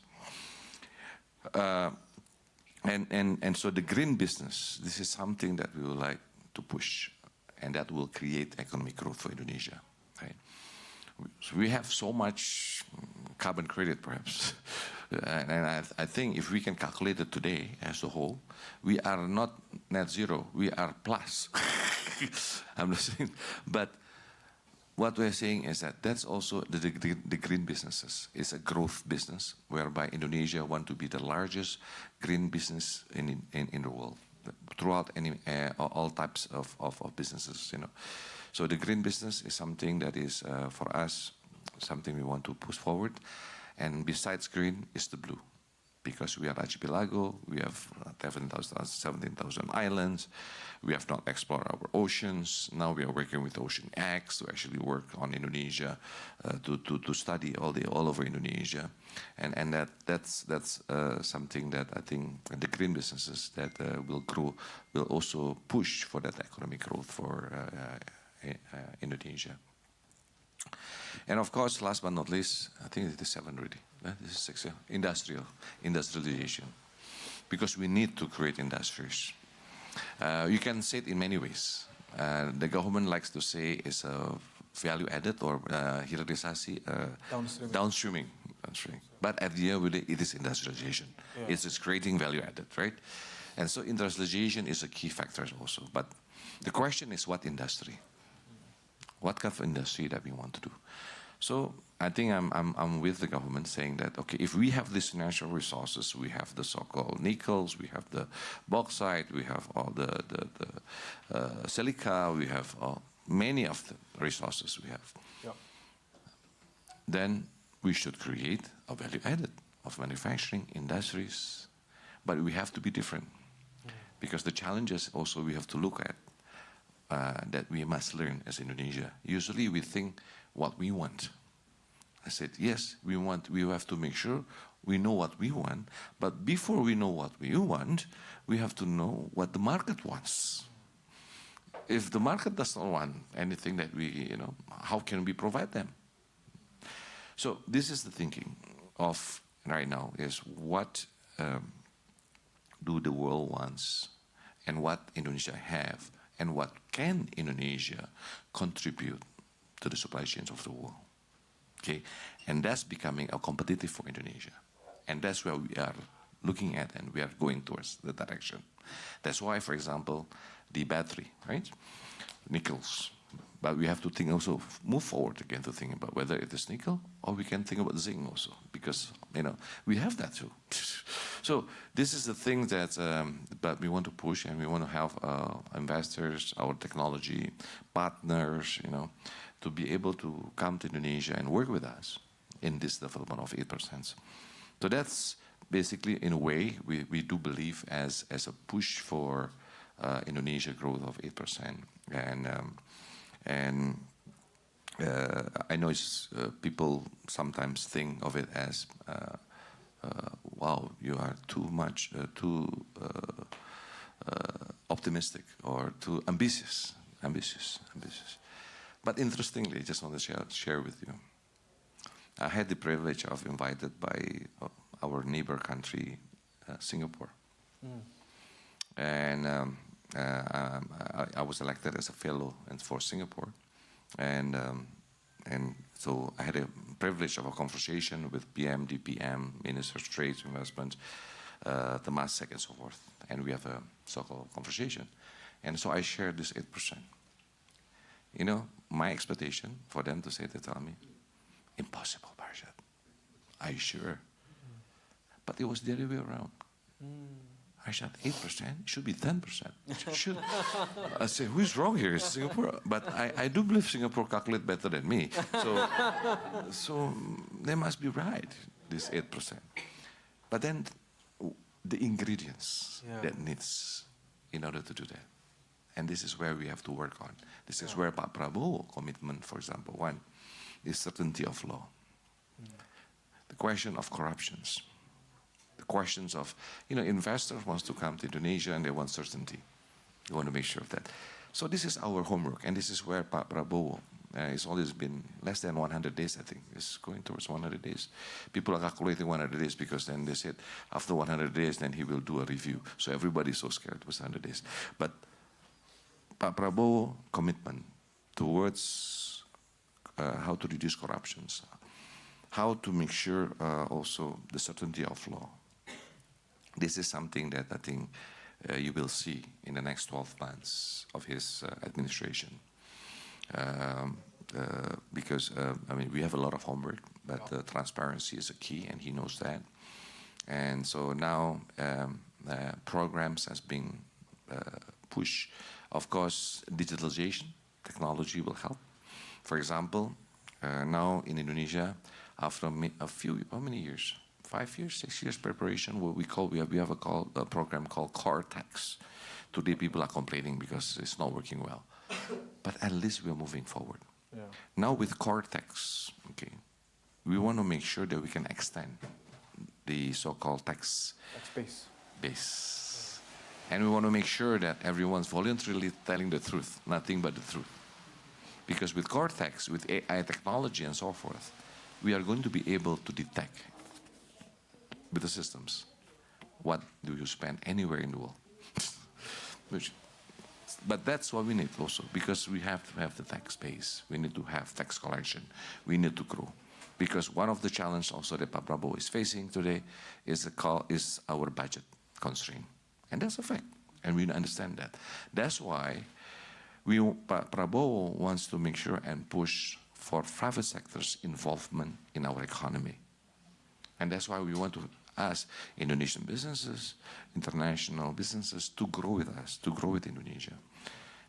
And so the green business, this is something that we would like to push, and that will create economic growth for Indonesia. Right? We have so much carbon credit, perhaps. And I think if we can calculate it today as a whole, we are not net zero, we are plus. I'm not saying, but what we're saying is that that's also the green businesses. It's a growth business whereby Indonesia want to be the largest green business in the world throughout all types of businesses, you know. So the green business is something that is for us something we want to push forward. And besides green is the blue, because we are archipelago, we have 17,000 islands, we have not explored our oceans. Now we are working with Ocean X to actually work on Indonesia, to study all over Indonesia, and that's something that I think the green businesses that will grow will also push for that economic growth for Indonesia. And of course, last but not least, I think it is 7 already. This is 6, industrialization. Because we need to create industries. You can say it in many ways. The government likes to say it's a value added or hilirisasi, downstreaming. But at the end of the day, it is industrialization. Yeah. It's just creating value added, right? And so industrialization is a key factor also. But the question is what industry? What kind of industry that we want to do? So I think I'm with the government saying that, okay, if we have these natural resources, we have the so-called nickels, we have the bauxite, we have all the silica, we have many of the resources we have. Yep. Then we should create a value added of manufacturing, industries, but we have to be different. Because the challenges also we have to look at that we must learn as Indonesia. Usually we think what we want. I said, yes, we have to make sure we know what we want, but before we know what we want, we have to know what the market wants. If the market does not want anything that we, how can we provide them? So this is the thinking of right now is what do the world wants and what Indonesia have and what can Indonesia contribute to the supply chains of the world. Okay, and that's becoming a competitive for Indonesia. And that's where we are looking at and we are going towards the direction. That's why, for example, the battery, right? Nickels. But we have to think also, move forward again to think about whether it is nickel or we can think about zinc also, because, we have that too. So this is the thing that we want to push, and we want to have investors, our technology partners, to be able to come to Indonesia and work with us in this development of 8%. So that's basically, in a way, we do believe as a push for Indonesia growth of 8%. And I know people sometimes think of it as, wow, you are too optimistic or too ambitious. But interestingly, I just want to share with you. I had the privilege of invited by our neighbor country, Singapore. And I was elected as a fellow for Singapore. And so I had a privilege of a conversation with PM, DPM, Minister of Trade, Investment, Temasek, and so forth. And we have a so-called conversation. And so I shared this 8%. My expectation for them to say, they tell me, impossible, Barshad. Are you sure? But it was the other way around. I said, 8%? It should be 10%. I said, who's wrong here? It's Singapore. But I do believe Singapore calculate better than me. So they must be right, this 8%. But then the ingredients that needs in order to do that. And this is where we have to work on. This is where Pak Prabowo commitment, for example, one is certainty of law. The question of corruptions. The questions of, investors wants to come to Indonesia and they want certainty. They want to make sure of that. So this is our homework, and this is where Pak Prabowo, it's always been less than 100 days, I think. It's going towards 100 days. People are calculating 100 days because then they said after 100 days, then he will do a review. So everybody's so scared it was 100 days. But Pak Prabowo commitment towards how to reduce corruptions, how to make sure also the certainty of law. This is something that I think you will see in the next 12 months of his administration. Because, I mean, we have a lot of homework, but transparency is a key, and he knows that. And so now programs has been pushed. Of course, digitalization, technology will help. For example, now in Indonesia, after a few, how many years? 5 years, 6 years preparation, what we have a program called Core Tax. Today people are complaining because it's not working well. But at least we are moving forward. Yeah. Now with Core Tax, okay, we want to make sure that we can extend the so-called tax base. And we want to make sure that everyone's voluntarily telling the truth, nothing but the truth. Because with Core Tax, with AI technology and so forth, we are going to be able to detect with the systems what do you spend anywhere in the world. But that's what we need also, because we have to have the tax base. We need to have tax collection. We need to grow. Because one of the challenges also that Pak Prabowo is facing today is our budget constraint. And that's a fact. And we understand that. That's why Pak Prabowo wants to make sure and push for private sector's involvement in our economy. And that's why we want to ask Indonesian businesses, international businesses to grow with us, to grow with Indonesia.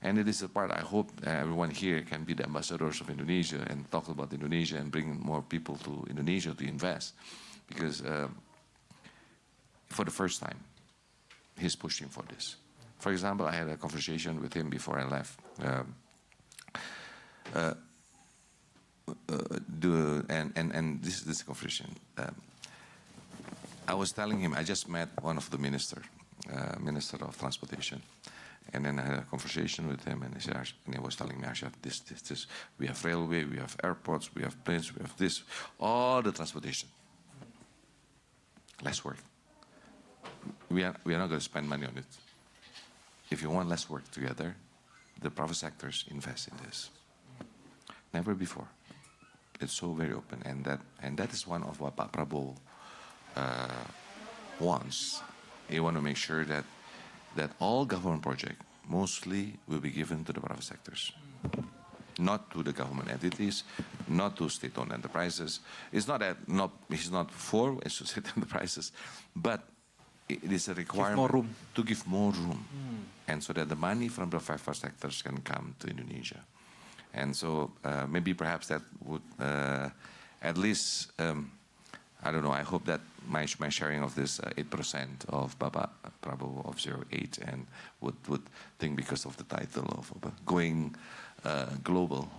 And it is a part I hope everyone here can be the ambassadors of Indonesia and talk about Indonesia and bring more people to Indonesia to invest. Because for the first time, he's pushing for this. For example, I had a conversation with him before I left. And this is a conversation. I was telling him, I just met one of the Minister of Transportation. And then I had a conversation with him, and he was telling me, Arshad, this. We have railway, we have airports, we have planes, we have this, all the transportation. Less work. We are not going to spend money on it. If you want less work together, the private sectors invest in this. Never before. It's so very open, and that is one of what Pak Prabowo wants. He wants to make sure that all government projects mostly will be given to the private sectors, not to the government entities, not to state-owned enterprises. It's not that he's not for state enterprises, but it is a requirement to give more room, and so that the money from the private sectors can come to Indonesia. And so maybe perhaps that would at least, I don't know, I hope that my sharing of this 8% of Bapak Prabowo of 08 and would think because of the title of going global,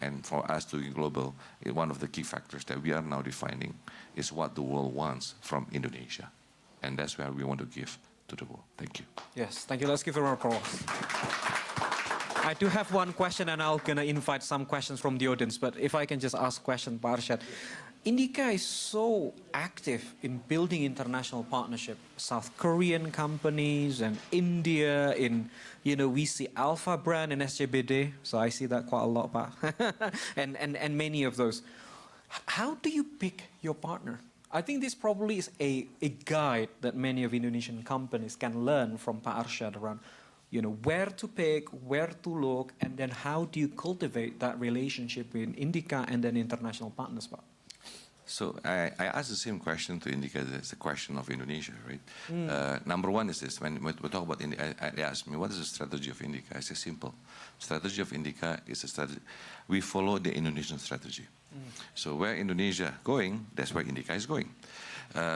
and for us to be global, one of the key factors that we are now defining is what the world wants from Indonesia. And that's where we want to give to the world. Thank you. Yes, thank you. Let's give a round of applause. I do have one question, and I'm going to invite some questions from the audience. But if I can just ask a question, Pak Arshad. Indica is so active in building international partnership. South Korean companies and India in, we see Alpha brand and SJBD. So I see that quite a lot, Pak. and many of those. How do you pick your partner? I think this probably is a guide that many of Indonesian companies can learn from Pak Arshad around, where to pick, where to look, and then how do you cultivate that relationship with Indica and then international partners, Pak? So I asked the same question to Indica. It's a question of Indonesia, right? Number one is this: when we talk about Indica, they asked me, "What is the strategy of Indica?" I say, simple. Strategy of Indica is a strategy. We follow the Indonesian strategy. So where Indonesia going, that's where Indica is going.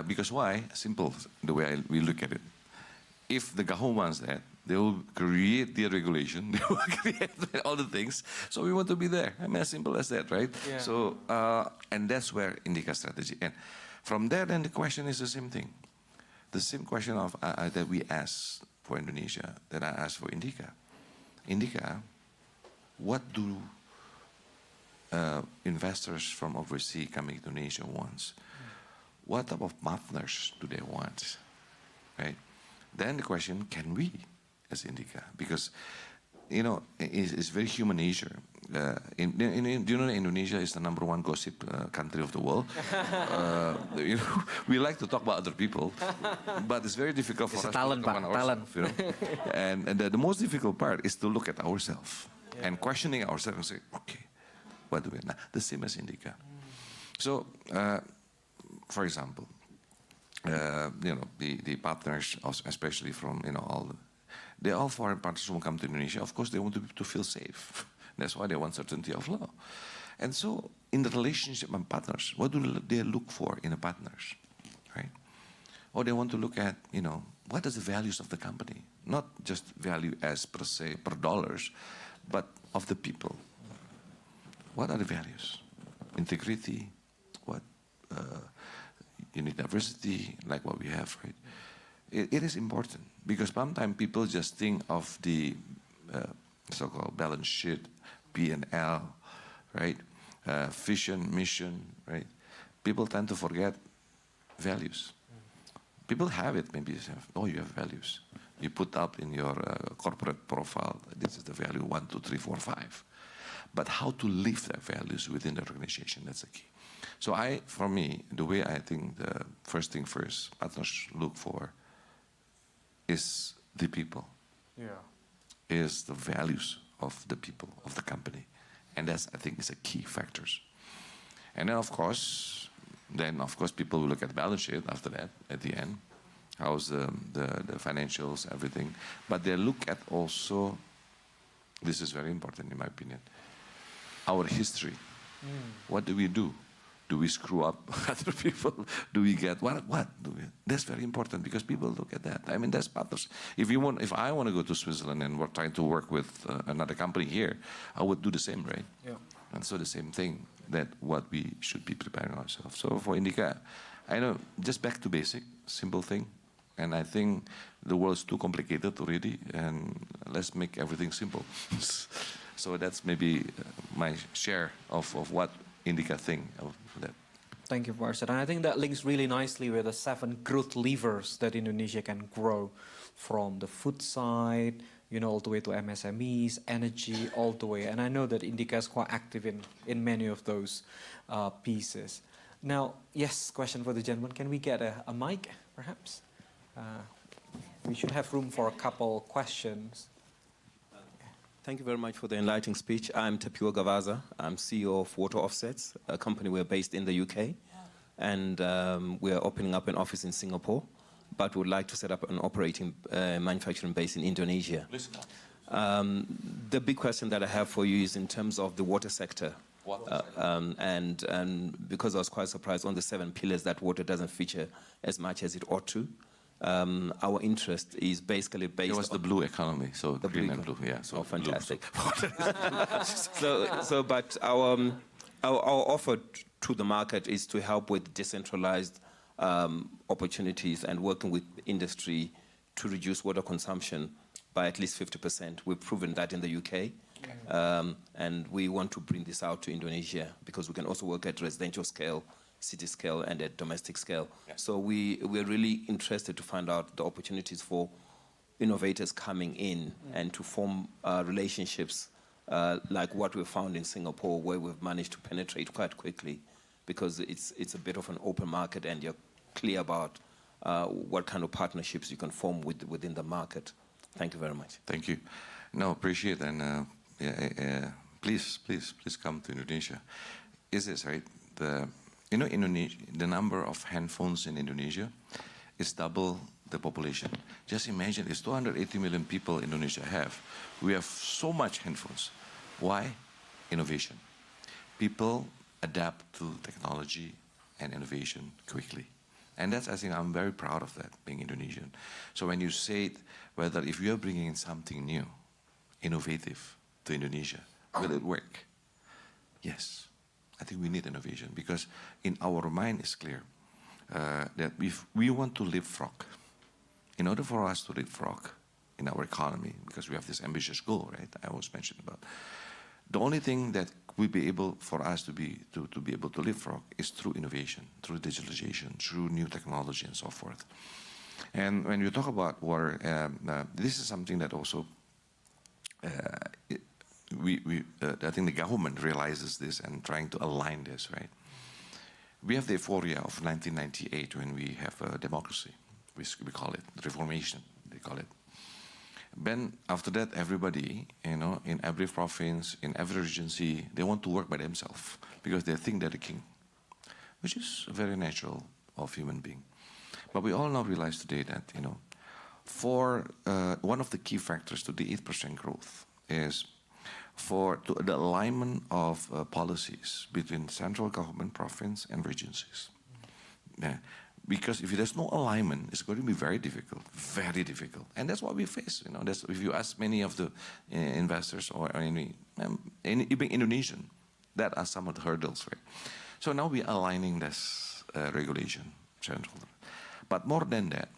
Because why? Simple. The way we look at it. If the government wants that, they will create the regulation. They will create all the things. So we want to be there. I mean, as simple as that, right? Yeah. So, and that's where Indica strategy. And from there, then the question is the same thing. The same question of that we asked for Indonesia, that I asked for Indica. Indica, what do investors from overseas coming to Indonesia want? What type of partners do they want, right? Then the question, can we, as Indica? Because, it's very human nature. do you know that Indonesia is the #1 gossip country of the world? You know, we like to talk about other people, but it's very difficult for It's us a talent, to look Pak, on ourselves. You know? and the most difficult part is to look at ourselves and questioning ourselves and say, okay, what do we? Now, the same as Indica. So, for example, you know, the partners, especially from, you know, all foreign partners who come to Indonesia, of course, they want to feel safe. That's why they want certainty of law. And so, in the relationship with partners, what do they look for in a partners, right? Or they want to look at, you know, what are the values of the company? Not just value as per se, per dollars, but of the people. What are the values? Integrity, what, you need diversity, like what we have, right? It is important, because sometimes people just think of the so-called balance sheet, P&L, right? Vision, mission, right? People tend to forget values. People have it, maybe you say, oh, you have values. You put up in your corporate profile, this is the value 1, 2, 3, 4, 5. But how to live their values within the organization, that's the key. So for me, the way I think the first thing first, partners look for is the people. Yeah. Is the values of the people, of the company. And that's, I think, is a key factors. And then, of course, people will look at the balance sheet after that, at the end. How's the financials, everything. But they look at also, this is very important in my opinion, our history. What do we do? Do we screw up other people? Do we get what? That's very important, because people look at that. I mean, that's partners. If I want to go to Switzerland and we're trying to work with another company here, I would do the same, right? Yeah. And so the same thing, that what we should be preparing ourselves. So for Indica, I know, just back to basic, simple thing. And I think the world's too complicated already, and let's make everything simple. So that's maybe my share of what Indica think of that. Thank you, Varsad. And I think that links really nicely with the 7 growth levers that Indonesia can grow, from the food side, you know, all the way to MSMEs, energy, all the way. And I know that Indica is quite active in many of those pieces. Now, yes, question for the gentleman. Can we get a mic, perhaps? We should have room for a couple questions. Thank you very much for the enlightening speech. I'm Tapiwa Gavaza. I'm CEO of Water Offsets, a company. We're based in the UK. And we're opening up an office in Singapore, but would like to set up an operating manufacturing base in Indonesia. The big question that I have for you is in terms of the water sector. And because I was quite surprised on the 7 pillars that water doesn't feature as much as it ought to. Our interest is basically based on... It was the blue economy, so the green and blue, yeah. So fantastic. But our offer to the market is to help with decentralized opportunities and working with industry to reduce water consumption by at least 50%. We've proven that in the UK. And we want to bring this out to Indonesia, because we can also work at residential scale, city scale, and at domestic scale. Yeah. So we're really interested to find out the opportunities for innovators coming in and to form relationships like what we found in Singapore, where we've managed to penetrate quite quickly, because it's a bit of an open market and you're clear about what kind of partnerships you can form within the market. Thank you very much. Thank you. No, appreciate, and please come to Indonesia. Is this right? You know, Indonesia, the number of handphones in Indonesia is double the population. Just imagine, it's 280 million people Indonesia have. We have so much handphones. Why? Innovation. People adapt to technology and innovation quickly. And that's, I think, I'm very proud of that, being Indonesian. So when you say it, whether if you are bringing in something new, innovative to Indonesia, will it work? Yes. I think we need innovation, because in our mind it's clear that if we want to leapfrog, in order for us to leapfrog in our economy, because we have this ambitious goal, right? I always mentioned about. The only thing that will be able for us to be able to leapfrog is through innovation, through digitalization, through new technology, and so forth. And when you talk about water, this is something that also I think the government realizes this and trying to align this, right? We have the euphoria of 1998 when we have a democracy. We call it reformation, they call it. Then after that, everybody, in every province, in every regency, they want to work by themselves because they think they're the king, which is very natural of human being. But we all now realize today that, for one of the key factors to the 8% growth is the alignment of policies between central government, province, and regencies. Yeah. Because if there's no alignment, it's going to be very difficult, and that's what we face. That's, if you ask many of the investors or even Indonesian, that are some of the hurdles, right? So now we're aligning this regulation, central. But more than that,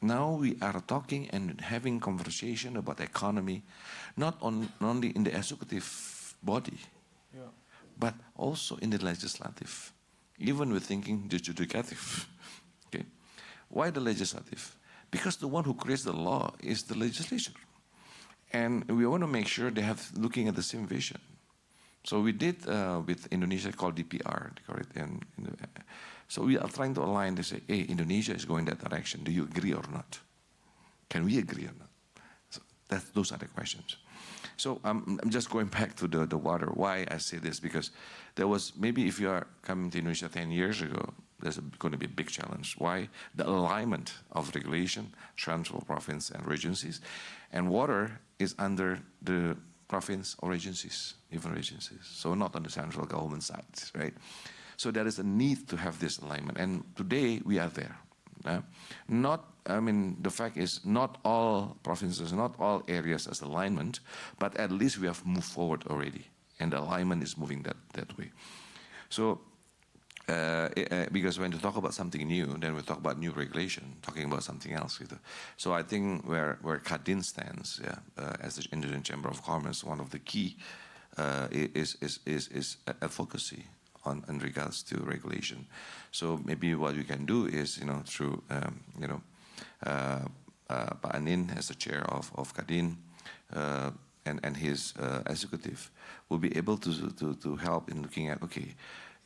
now we are talking and having conversation about economy, not only in the executive body, but also in the legislative. Even we're thinking the judicative. Okay. Why the legislative? Because the one who creates the law is the legislature. And we want to make sure they have looking at the same vision. So we did with Indonesia called DPR. So we are trying to align to say, hey, Indonesia is going that direction. Do you agree or not? Can we agree or not? So those are the questions. So I'm just going back to the water. Why I say this? Because there was, maybe if you are coming to Indonesia 10 years ago, there's going to be a big challenge. Why? The alignment of regulation, central, province, and regencies. And water is under the province or regencies, even regencies. So not on the central government side, right? So there is a need to have this alignment. And today we are there. The fact is not all provinces, not all areas as alignment, but at least we have moved forward already. And the alignment is moving that way. So, because when you talk about something new, then we talk about new regulation, talking about something else. So I think where Kadin stands, as the Indonesian Chamber of Commerce, one of the key is advocacy in regards to regulation. So maybe what we can do is, through, Pak Anin as the chair of Kadin and his executive will be able to help in looking at, okay,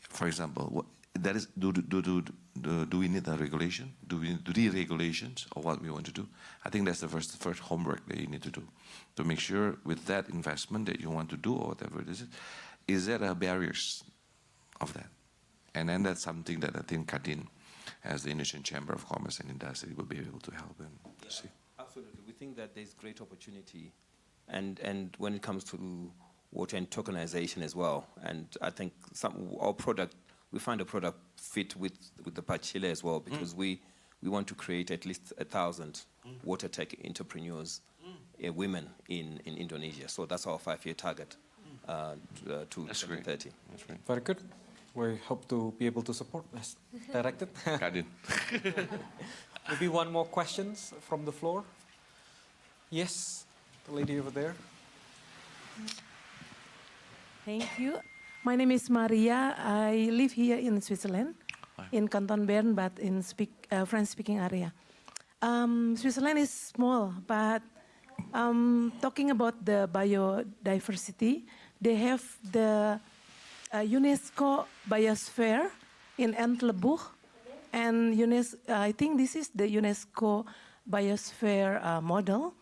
for example, do we need a regulation? Do we need deregulations of what we want to do? I think that's the first homework that you need to do, to make sure with that investment that you want to do or whatever it is there barriers of that? And then that's something that I think Kadin, as the Indonesian Chamber of Commerce and Industry, will be able to help and see. Absolutely. We think that there's great opportunity, and when it comes to water and tokenization as well. And I think we find a product fit with the Pachile as well, because we want to create at least 1,000 water tech entrepreneurs, women in Indonesia. So that's our 5-year target to 2030. That's great. Very good. We hope to be able to support as directed. Maybe one more questions from the floor. Yes, the lady over there. Thank you. My name is Maria. I live here in Switzerland, in Canton Bern, but in French-speaking area. Switzerland is small, but talking about the biodiversity, they have the UNESCO Biosphere in Entlebuch, and I think this is the UNESCO Biosphere model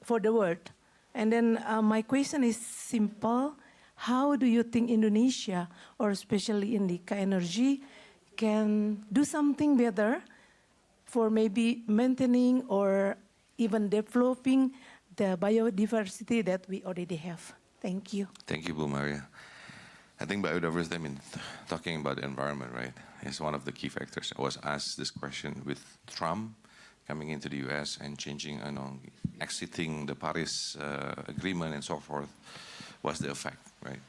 for the world. And then my question is simple. How do you think Indonesia, or especially Indica Energy, can do something better for maybe maintaining or even developing the biodiversity that we already have? Thank you. Thank you, Bu Maria. I think biodiversity, talking about the environment, right, is one of the key factors. I was asked this question with Trump coming into the US and changing, exiting the Paris Agreement and so forth. What's the effect, right?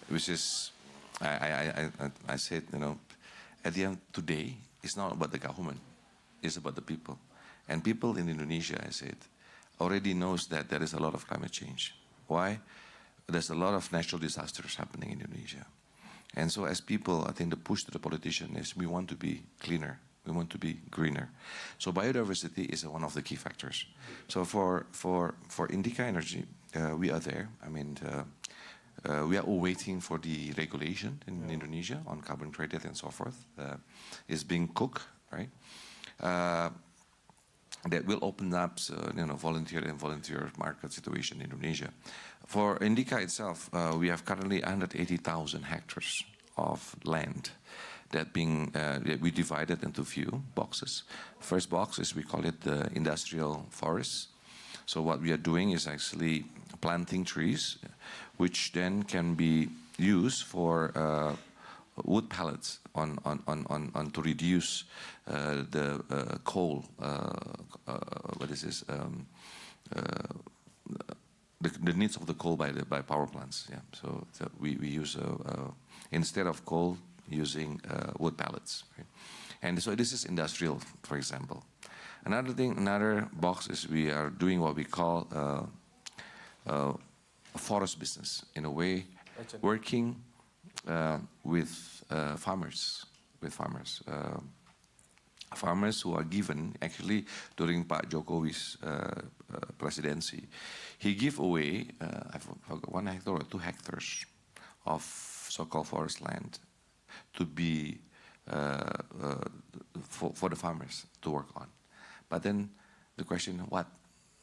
Which is, I said, at the end today, it's not about the government, it's about the people. And people in Indonesia, I said, already knows that there is a lot of climate change. Why? There's a lot of natural disasters happening in Indonesia. And so as people, I think the push to the politician is we want to be cleaner, we want to be greener. So biodiversity is one of the key factors. So for Indica Energy, we are there. I mean, we are all waiting for the regulation in Indonesia on carbon credit and so forth. It's being cooked, right? That will open up, volunteer and volunteer market situation in Indonesia. For Indica itself, we have currently 180,000 hectares of land that we divided into few boxes. First box is, we call it the industrial forest. So what we are doing is actually planting trees, which then can be used for wood pellets to reduce the coal. What is this? The needs of the coal by power plants. Yeah. So we use instead of coal, using wood pellets. Right? And so this is industrial, for example. Another box is we are doing what we call a forest business, in a way, working with farmers, farmers who are given, actually, during Pak Jokowi's presidency, he gave away, I forgot, 1 hectare or 2 hectares of so-called forest land to be for the farmers to work on. But then the question,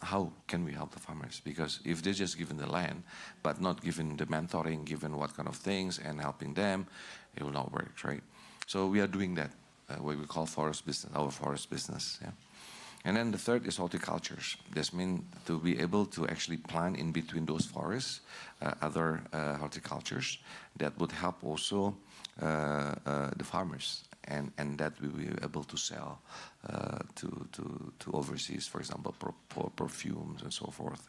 how can we help the farmers? Because if they're just given the land, but not given the mentoring, given what kind of things and helping them, it will not work, right? So we are doing that, what we call forest business, our forest business. Yeah. And then the third is horticultures. This means to be able to actually plant in between those forests other horticultures that would help also the farmers, and that we will be able to sell to overseas, for example, perfumes and so forth,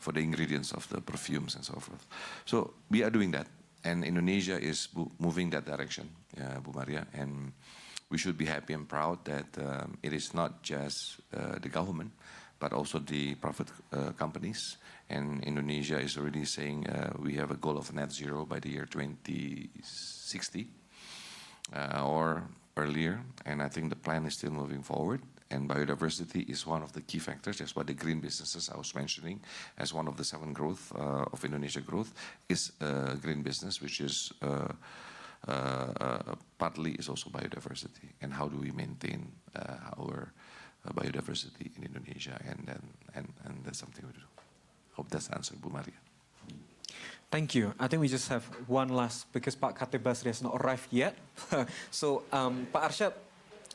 for the ingredients of the perfumes and so forth. So we are doing that, and Indonesia is moving that direction, Bu Maria, and we should be happy and proud that it is not just the government, but also the private companies. And Indonesia is already saying we have a goal of net zero by the year 2060 or earlier. And I think the plan is still moving forward. And biodiversity is one of the key factors. That's why the green businesses I was mentioning as one of the 7 growth of Indonesia growth is green business, which is partly is also biodiversity. And how do we maintain our biodiversity in Indonesia? And that's something we do. Hope that's answered, Bu Maria. Thank you. I think we just have one last, because Pak Khatib Basri has not arrived yet. So, Pak Arsyad,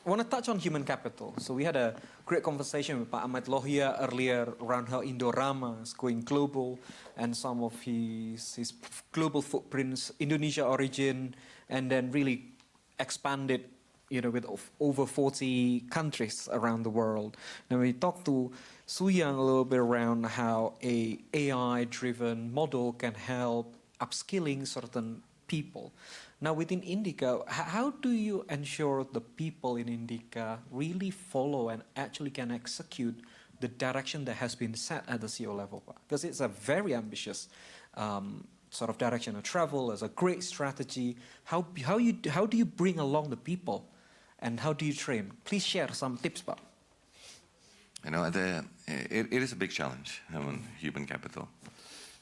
I want to touch on human capital. So we had a great conversation with Pak Ahmad Lohia earlier around how Indorama is going global and some of his global footprints, Indonesia origin, and then really expanded, with over 40 countries around the world. Now we talked to Suyang a little bit around how a AI-driven model can help upskilling certain people. Now within Indica, how do you ensure the people in Indica really follow and actually can execute the direction that has been set at the CEO level? Because it's a very ambitious sort of direction of travel, as a great strategy. How do you bring along the people, and how do you train? Please share some tips, Pak. It is a big challenge, human capital.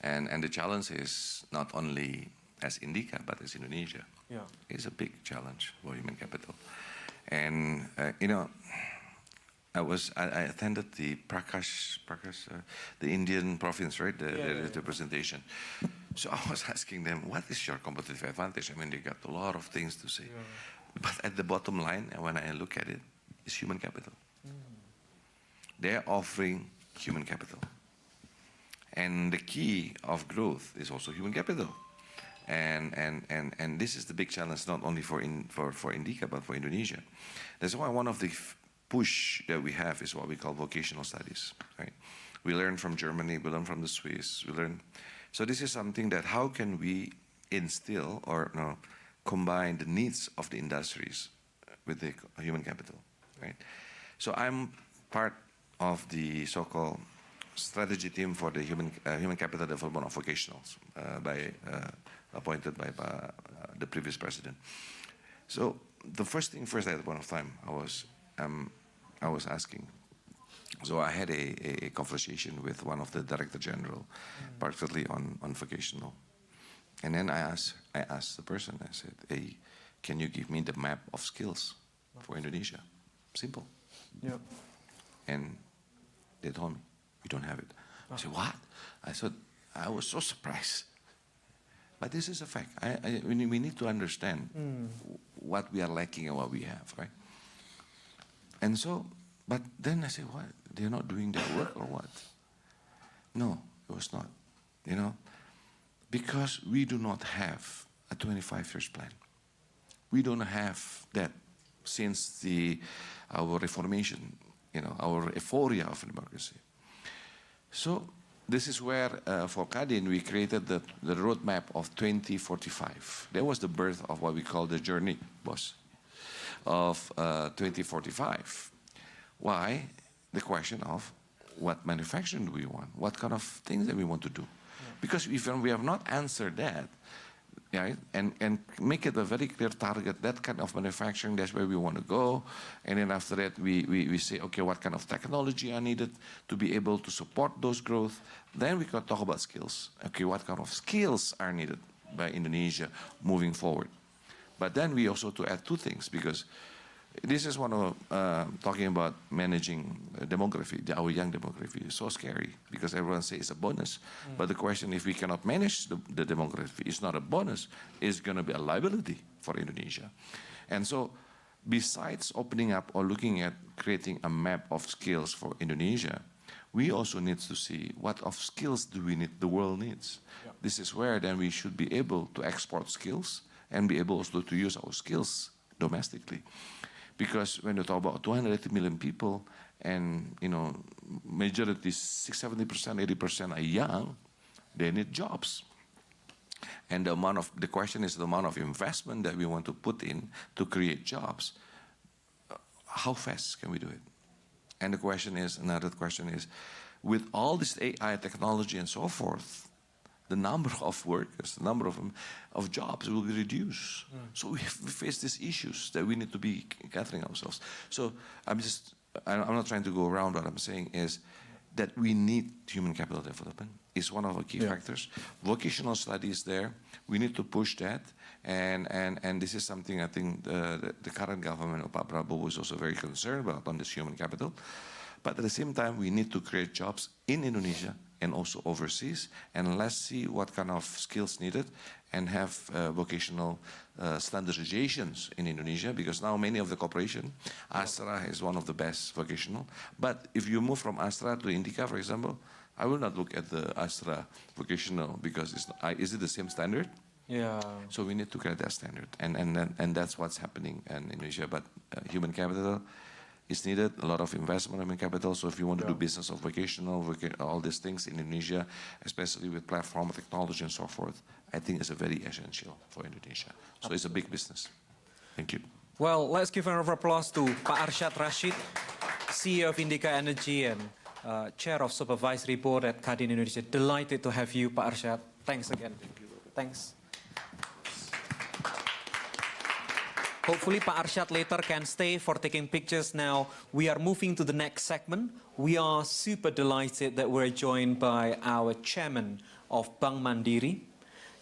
And the challenge is not only as Indica, but as Indonesia. Yeah. It's a big challenge for human capital. And, I attended the Prakash, the Indian province, right? The presentation. So I was asking them, what is your competitive advantage? I mean, they got a lot of things to say. Yeah. But at the bottom line, when I look at it, is human capital. They're offering human capital. And the key of growth is also human capital. And this is the big challenge, not only for Indica, but for Indonesia. That's why one of the push that we have is what we call vocational studies, right? We learn from Germany, we learn from the Swiss, So this is something that how can we instill or combine the needs of the industries with the human capital, right? So I'm part of the so-called strategy team for the human capital development of vocationals, appointed by the previous president. So the first thing first, at one point of time, I was asking, So I had a conversation with one of the Director General, particularly on vocational. And then I asked the person, I said, hey, can you give me the map of skills for Indonesia? Simple. Yeah. And they told me, we don't have it. I said, what? I said, I was so surprised. But this is a fact. We need to understand what we are lacking and what we have, right? And so, but then I said, what? They're not doing their work or what? No, it was not, you know? Because we do not have a 25 years plan. We don't have that since our reformation, you know, our euphoria of democracy. So this is where, for Kadin, we created the roadmap of 2045. That was the birth of what we call the journey, boss, of 2045. Why? The question of what manufacturing do we want? What kind of things that we want to do? Because if we have not answered that, right, and make it a very clear target, that kind of manufacturing, that's where we want to go. And then after that, we say, okay, what kind of technology are needed to be able to support those growth? Then we can talk about skills. Okay, what kind of skills are needed by Indonesia moving forward? But then we also to add two things, because this is one of talking about managing demography, our young demography. Is so scary because everyone says it's a bonus. But the question, if we cannot manage the demography, it's not a bonus, it's going to be a liability for Indonesia. And so besides opening up or looking at creating a map of skills for Indonesia, we also need to see what of skills do we need, the world needs. Yeah. This is where then we should be able to export skills and be able also to use our skills domestically. Because when you talk about 280 million people, and you know, majority 60%, 70%, 80% are young, they need jobs. And the question is the amount of investment that we want to put in to create jobs. How fast can we do it? And the question is, another question is, with all this AI technology and so forth, the number of workers, the number of jobs will be reduced. So we face these issues that we need to be gathering ourselves. So I'm not trying to go around. What I'm saying is that we need human capital development. It's one of our key factors. Vocational studies there, we need to push that. And this is something I think the current government of Pak Prabowo is also very concerned about on this human capital. But at the same time, we need to create jobs in Indonesia and also overseas, and let's see what kind of skills needed and have vocational standardizations in Indonesia, because now many of the corporation, Astra is one of the best vocational, but if you move from Astra to Indica, for example, I will not look at the Astra vocational because is it the same standard? Yeah. So we need to create that standard, and that's what's happening in Indonesia. But human capital is needed, a lot of investment in human capital. So if you want to do business of vocational, all these things in Indonesia, especially with platform technology and so forth, I think it's a very essential for Indonesia. So it's a big business. Thank you. Well, let's give a round of applause to Pak Arsyad Rashid, CEO of Indica Energy and Chair of Supervisory Board at Kadin Indonesia. Delighted to have you, Pak Arsyad. Thanks again. Thanks. Hopefully, Pak Arsyad later can stay for taking pictures. Now, we are moving to the next segment. We are super delighted that we're joined by our chairman of Bank Mandiri.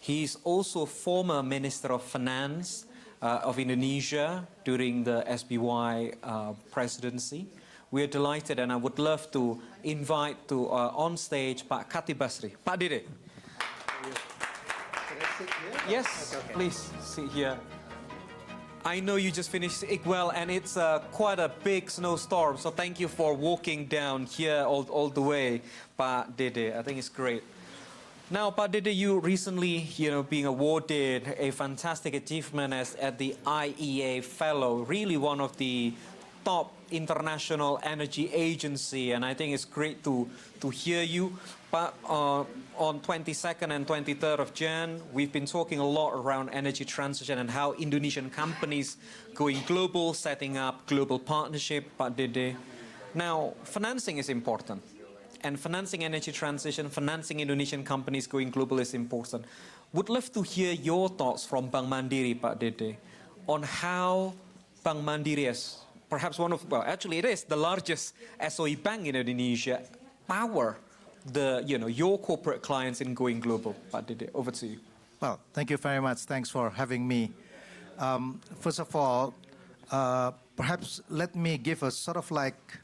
He's also former Minister of Finance of Indonesia during the SBY presidency. We are delighted, and I would love to invite to on stage Pak Khatib Basri. Pak Dede. Yes, please sit here. I know you just finished Iqbal, and it's quite a big snowstorm, so thank you for walking down here all the way, Pak Dede. I think it's great. Now, Pak Dede, you recently, being awarded a fantastic achievement as at the IEA Fellow, really one of the top international energy agency, and I think it's great to hear you. But on 22nd and 23rd of Jan, we've been talking a lot around energy transition and how Indonesian companies going global, setting up global partnership, Pak Dede. Now, financing is important. And financing energy transition, financing Indonesian companies going global is important. Would love to hear your thoughts from Bank Mandiri, Pak Dede, on how Bank Mandiri has perhaps one of, well, actually it is the largest SOE bank in Indonesia, power your corporate clients in going global? Pak Dede, over to you. Well, thank you very much. Thanks for having me. First of all, perhaps let me give a sort of like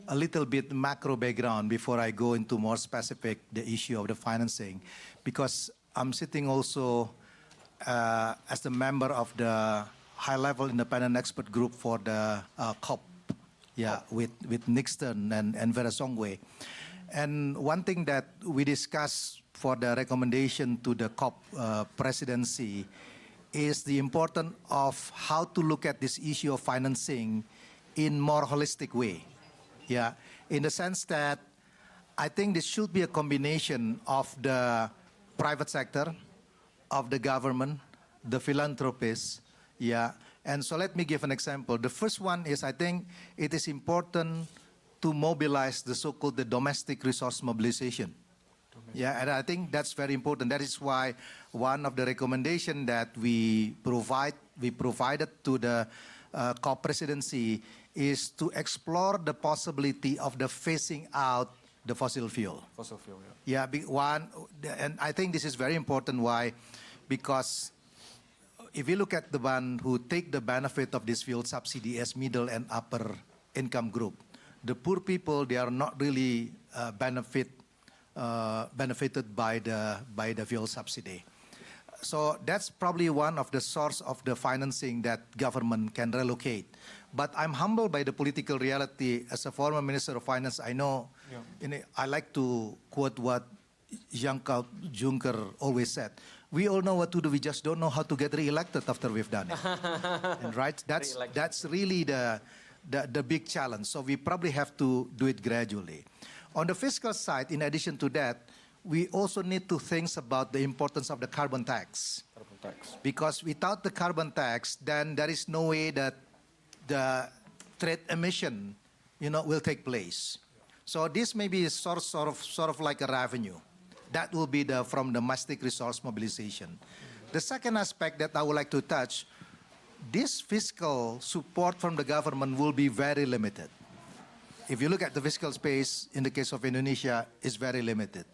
a little bit macro background before I go into more specific the issue of the financing, because I'm sitting also as the member of the high-level independent expert group for the COP, with Nixon and Vera Songwe. And one thing that we discussed for the recommendation to the COP presidency is the importance of how to look at this issue of financing in more holistic way. Yeah, in the sense that I think this should be a combination of the private sector, of the government, the philanthropists, and so let me give an example. The first one is I think it is important to mobilize the so-called the domestic resource mobilization. And I think that's very important. That is why one of the recommendations that we provided to the COP presidency is to explore the possibility of the phasing out the fossil fuel. And I think this is very important. Why? Because if you look at the one who take the benefit of this fuel subsidy as middle and upper income group, the poor people, they are not really benefited by the fuel subsidy. So that's probably one of the source of the financing that government can relocate. But I'm humbled by the political reality. As a former Minister of Finance, I know, I like to quote what Jean-Claude Juncker always said. We all know what to do, we just don't know how to get re-elected after we've done it. And right, that's really the big challenge. So we probably have to do it gradually. On the fiscal side, in addition to that, we also need to think about the importance of the carbon tax. Because without the carbon tax, then there is no way that the trade emission, will take place. So this may be sort of like a revenue. That will be from domestic resource mobilization. The second aspect that I would like to touch, this fiscal support from the government will be very limited. If you look at the fiscal space in the case of Indonesia, it's very limited.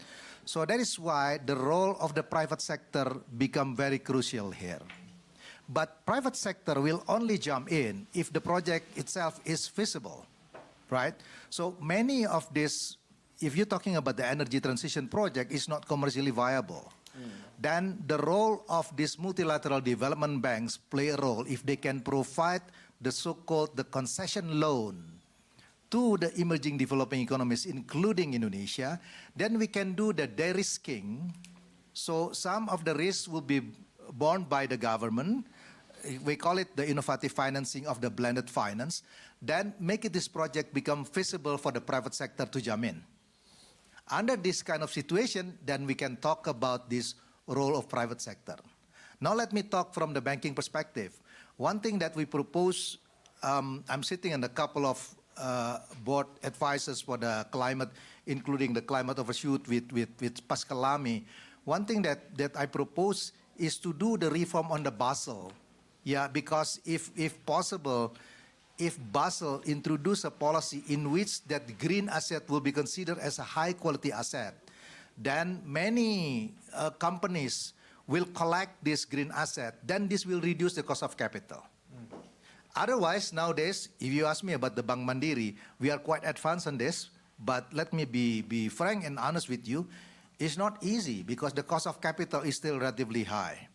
So that is why the role of the private sector become very crucial here. But private sector will only jump in if the project itself is feasible, right? So many of this, if you're talking about the energy transition project, is not commercially viable. Then the role of these multilateral development banks play a role if they can provide the so-called the concession loan to the emerging developing economies, including Indonesia. Then we can do the de-risking. So some of the risks will be borne by the government. We call it the innovative financing of the blended finance. Then make this project become feasible for the private sector to jump in. Under this kind of situation, then we can talk about this role of private sector. Now let me talk from the banking perspective. One thing that we propose, I'm sitting on a couple of board advisors for the climate, including the climate overshoot with Pascal Lamy. One thing that I propose is to do the reform on the Basel. Because if possible, if Basel introduce a policy in which that green asset will be considered as a high quality asset, then many companies will collect this green asset, then this will reduce the cost of capital. Otherwise, nowadays, if you ask me about the Bank Mandiri, we are quite advanced on this, but let me be frank and honest with you, it's not easy because the cost of capital is still relatively high.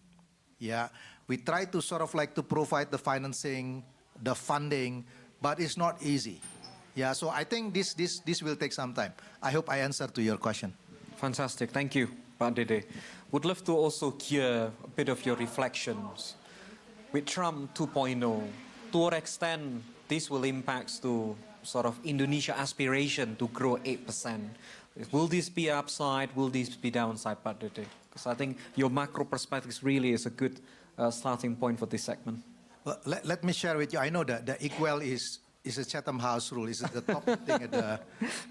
We try to sort of like to provide the financing, the funding, but it's not easy. So I think this will take some time. I hope I answered to your question. Fantastic, thank you, Pak Dede. Would love to also hear a bit of your reflections. With Trump 2.0, to what extent this will impact to sort of Indonesia aspiration to grow 8%? Will this be upside? Will this be downside, Pak Dede? Because I think your macro perspective really is a good starting point for this segment. Well, let me share with you. I know that the Equal is a Chatham House rule. It's the top thing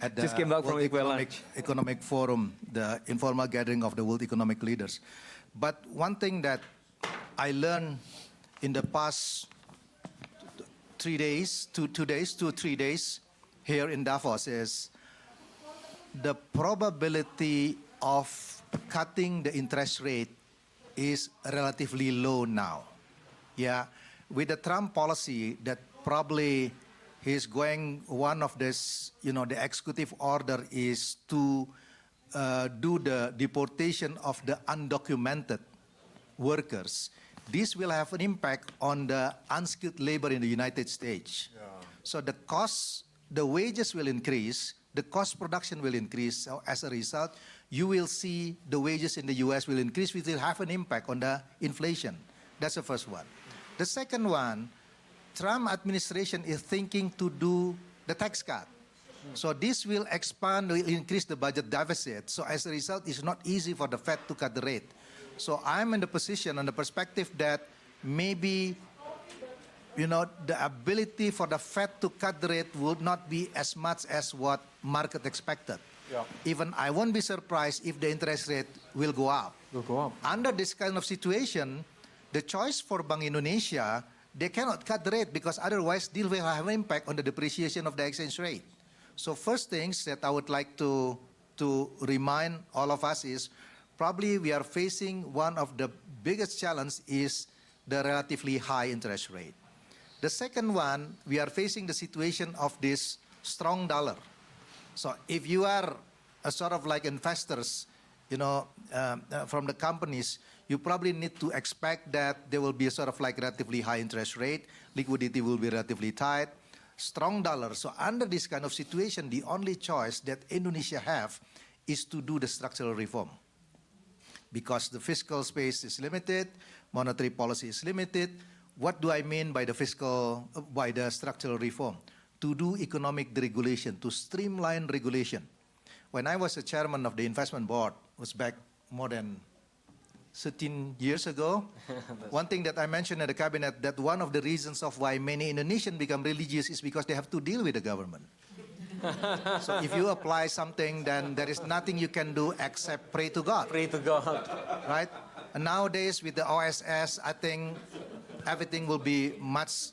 at the Just came back World from Economic Forum, the informal gathering of the world economic leaders. But one thing that I learned in the past 2 to 3 days here in Davos is the probability of cutting the interest rate is relatively low now. Yeah, with the Trump policy that probably he's going, one of this, the executive order is to do the deportation of the undocumented workers. This will have an impact on the unskilled labor in the United States. Yeah. So the costs, the wages will increase, the cost production will increase. So as a result, you will see the wages in the US will increase, which will have an impact on the inflation. That's the first one. The second one, Trump administration is thinking to do the tax cut. So this will expand, will increase the budget deficit. So as a result, it's not easy for the Fed to cut the rate. So I'm in the position, on the perspective that maybe, the ability for the Fed to cut the rate would not be as much as what market expected. Yeah. Even I won't be surprised if the interest rate will go up. Under this kind of situation, the choice for Bank Indonesia, they cannot cut the rate because otherwise this will have an impact on the depreciation of the exchange rate. So first things that I would like to remind all of us is probably we are facing one of the biggest challenges is the relatively high interest rate. The second one, we are facing the situation of this strong dollar. So if you are a sort of like investors, from the companies, you probably need to expect that there will be a sort of like relatively high interest rate, liquidity will be relatively tight, strong dollar. So under this kind of situation, the only choice that Indonesia have is to do the structural reform. Because the fiscal space is limited, monetary policy is limited. What do I mean by the structural reform? To do economic deregulation, to streamline regulation. When I was the chairman of the investment board, it was back more than 13 years ago. One thing that I mentioned at the cabinet, that one of the reasons of why many Indonesians become religious is because they have to deal with the government. So if you apply something, then there is nothing you can do except pray to God. Pray to God. Right? And nowadays with the OSS, I think everything will be much,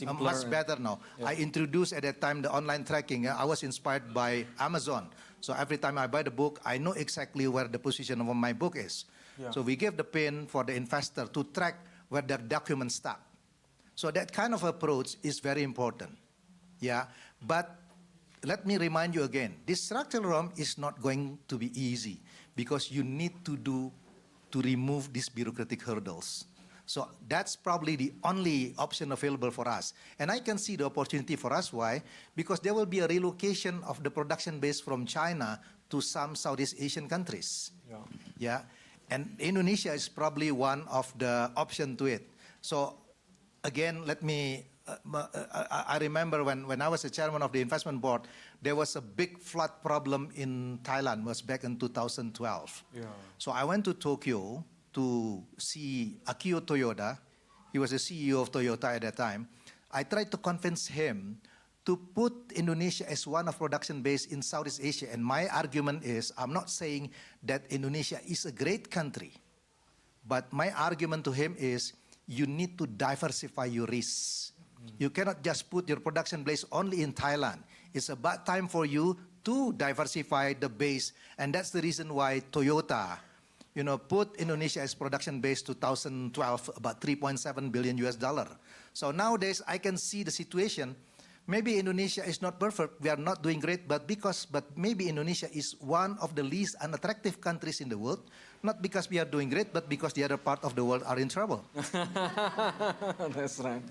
much better now. Yeah. I introduced at that time the online tracking. I was inspired by Amazon. So every time I buy the book, I know exactly where the position of my book is. Yeah. So we give the pin for the investor to track where their documents stuck. So that kind of approach is very important. Yeah, but let me remind you again, this structural reform is not going to be easy because you need to remove these bureaucratic hurdles. So that's probably the only option available for us. And I can see the opportunity for us. Why? Because there will be a relocation of the production base from China to some Southeast Asian countries. Yeah. Yeah. And Indonesia is probably one of the options to it. So again, let me, I remember when I was the chairman of the investment board, there was a big flood problem in Thailand, was back in 2012. Yeah. So I went to Tokyo to see Akio Toyoda. He was the CEO of Toyota at that time. I tried to convince him to put Indonesia as one of production base in Southeast Asia. And my argument is, I'm not saying that Indonesia is a great country, but my argument to him is, you need to diversify your risks. You cannot just put your production base only in Thailand. It's about time for you to diversify the base. And that's the reason why Toyota, put Indonesia as production base 2012, about 3.7 billion US dollar. So nowadays, I can see the situation. Maybe Indonesia is not perfect. We are not doing great, but maybe Indonesia is one of the least unattractive countries in the world. Not because we are doing great, but because the other part of the world are in trouble. That's right.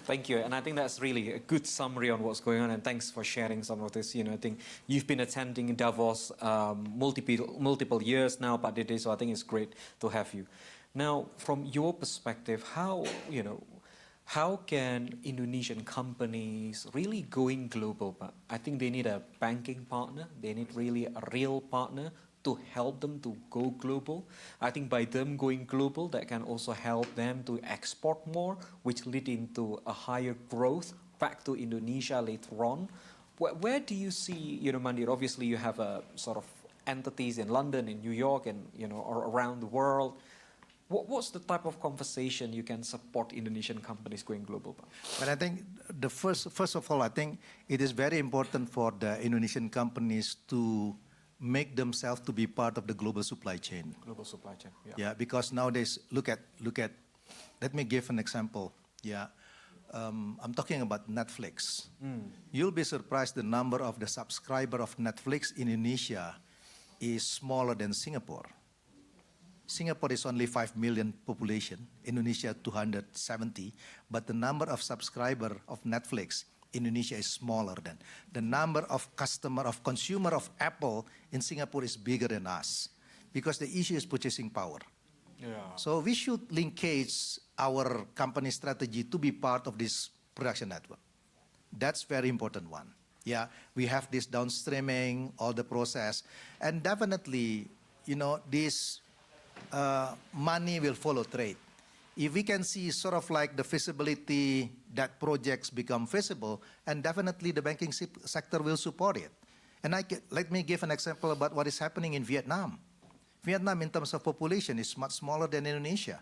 Thank you. And I think that's really a good summary on what's going on. And thanks for sharing some of this. I think you've been attending Davos multiple years now, but today, so I think it's great to have you. Now, from your perspective, how can Indonesian companies really going global? But I think they need a banking partner. They need really a real partner to help them to go global. I think by them going global, that can also help them to export more, which lead into a higher growth back to Indonesia later on. Where do you see, Mandir, obviously you have a sort of entities in London, in New York, and or around the world. What's the type of conversation you can support Indonesian companies going global, Pak? But I think the first of all, I think it is very important for the Indonesian companies to make themselves to be part of the global supply chain. Global supply chain, yeah. Yeah, because nowadays, look at. Let me give an example. Yeah, I'm talking about Netflix. You'll be surprised the number of the subscriber of Netflix in Indonesia is smaller than Singapore. Singapore is only 5 million population, Indonesia 270, but the number of subscriber of Netflix Indonesia is smaller than. The number of consumer of Apple in Singapore is bigger than us because the issue is purchasing power. Yeah. So we should linkage our company strategy to be part of this production network. That's very important one. Yeah, we have this downstreaming, all the process, and definitely, this money will follow trade. If we can see sort of like the feasibility that projects become feasible, and definitely the banking sector will support it. And let me give an example about what is happening in Vietnam. Vietnam, in terms of population, is much smaller than Indonesia.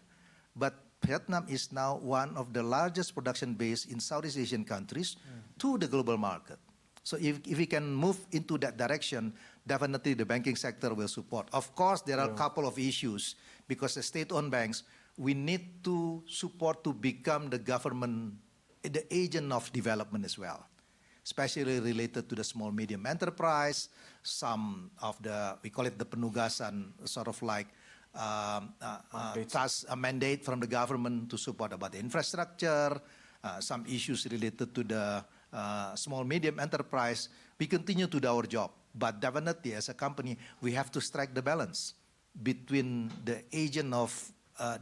But Vietnam is now one of the largest production base in Southeast Asian countries to the global market. So if we can move into that direction, definitely the banking sector will support. Of course, there are a couple of issues because the state-owned banks, we need to support to become the government, the agent of development as well, especially related to the small medium enterprise, some of the, we call it the penugasan, sort of like task, a mandate from the government to support about the infrastructure, some issues related to the small medium enterprise. We continue to do our job, but definitely as a company, we have to strike the balance between the agent of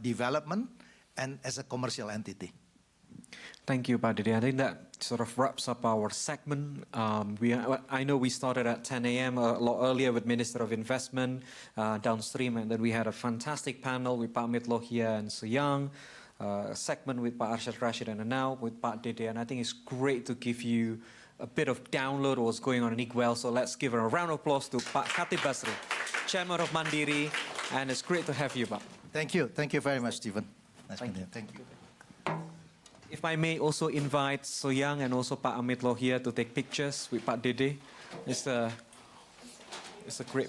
development and as a commercial entity. Thank you, Pak Dede. I think that sort of wraps up our segment. I know we started at 10 a.m. a lot earlier with Minister of Investment downstream, and then we had a fantastic panel with Pak Mitlohia and Suyang, a segment with Pak Arsyad Rashid, and now with Pak Dede. And I think it's great to give you a bit of download of what's going on in IQWEL. So let's give a round of applause to Pak Khatib Basri, Chairman of Mandiri, and it's great to have you, Pak. Thank you. Thank you very much, Stephen. Nice Thank meeting you. Thank you. If I may also invite Soyang and also Pak Amit Lohia to take pictures with Pak Dede. It's a great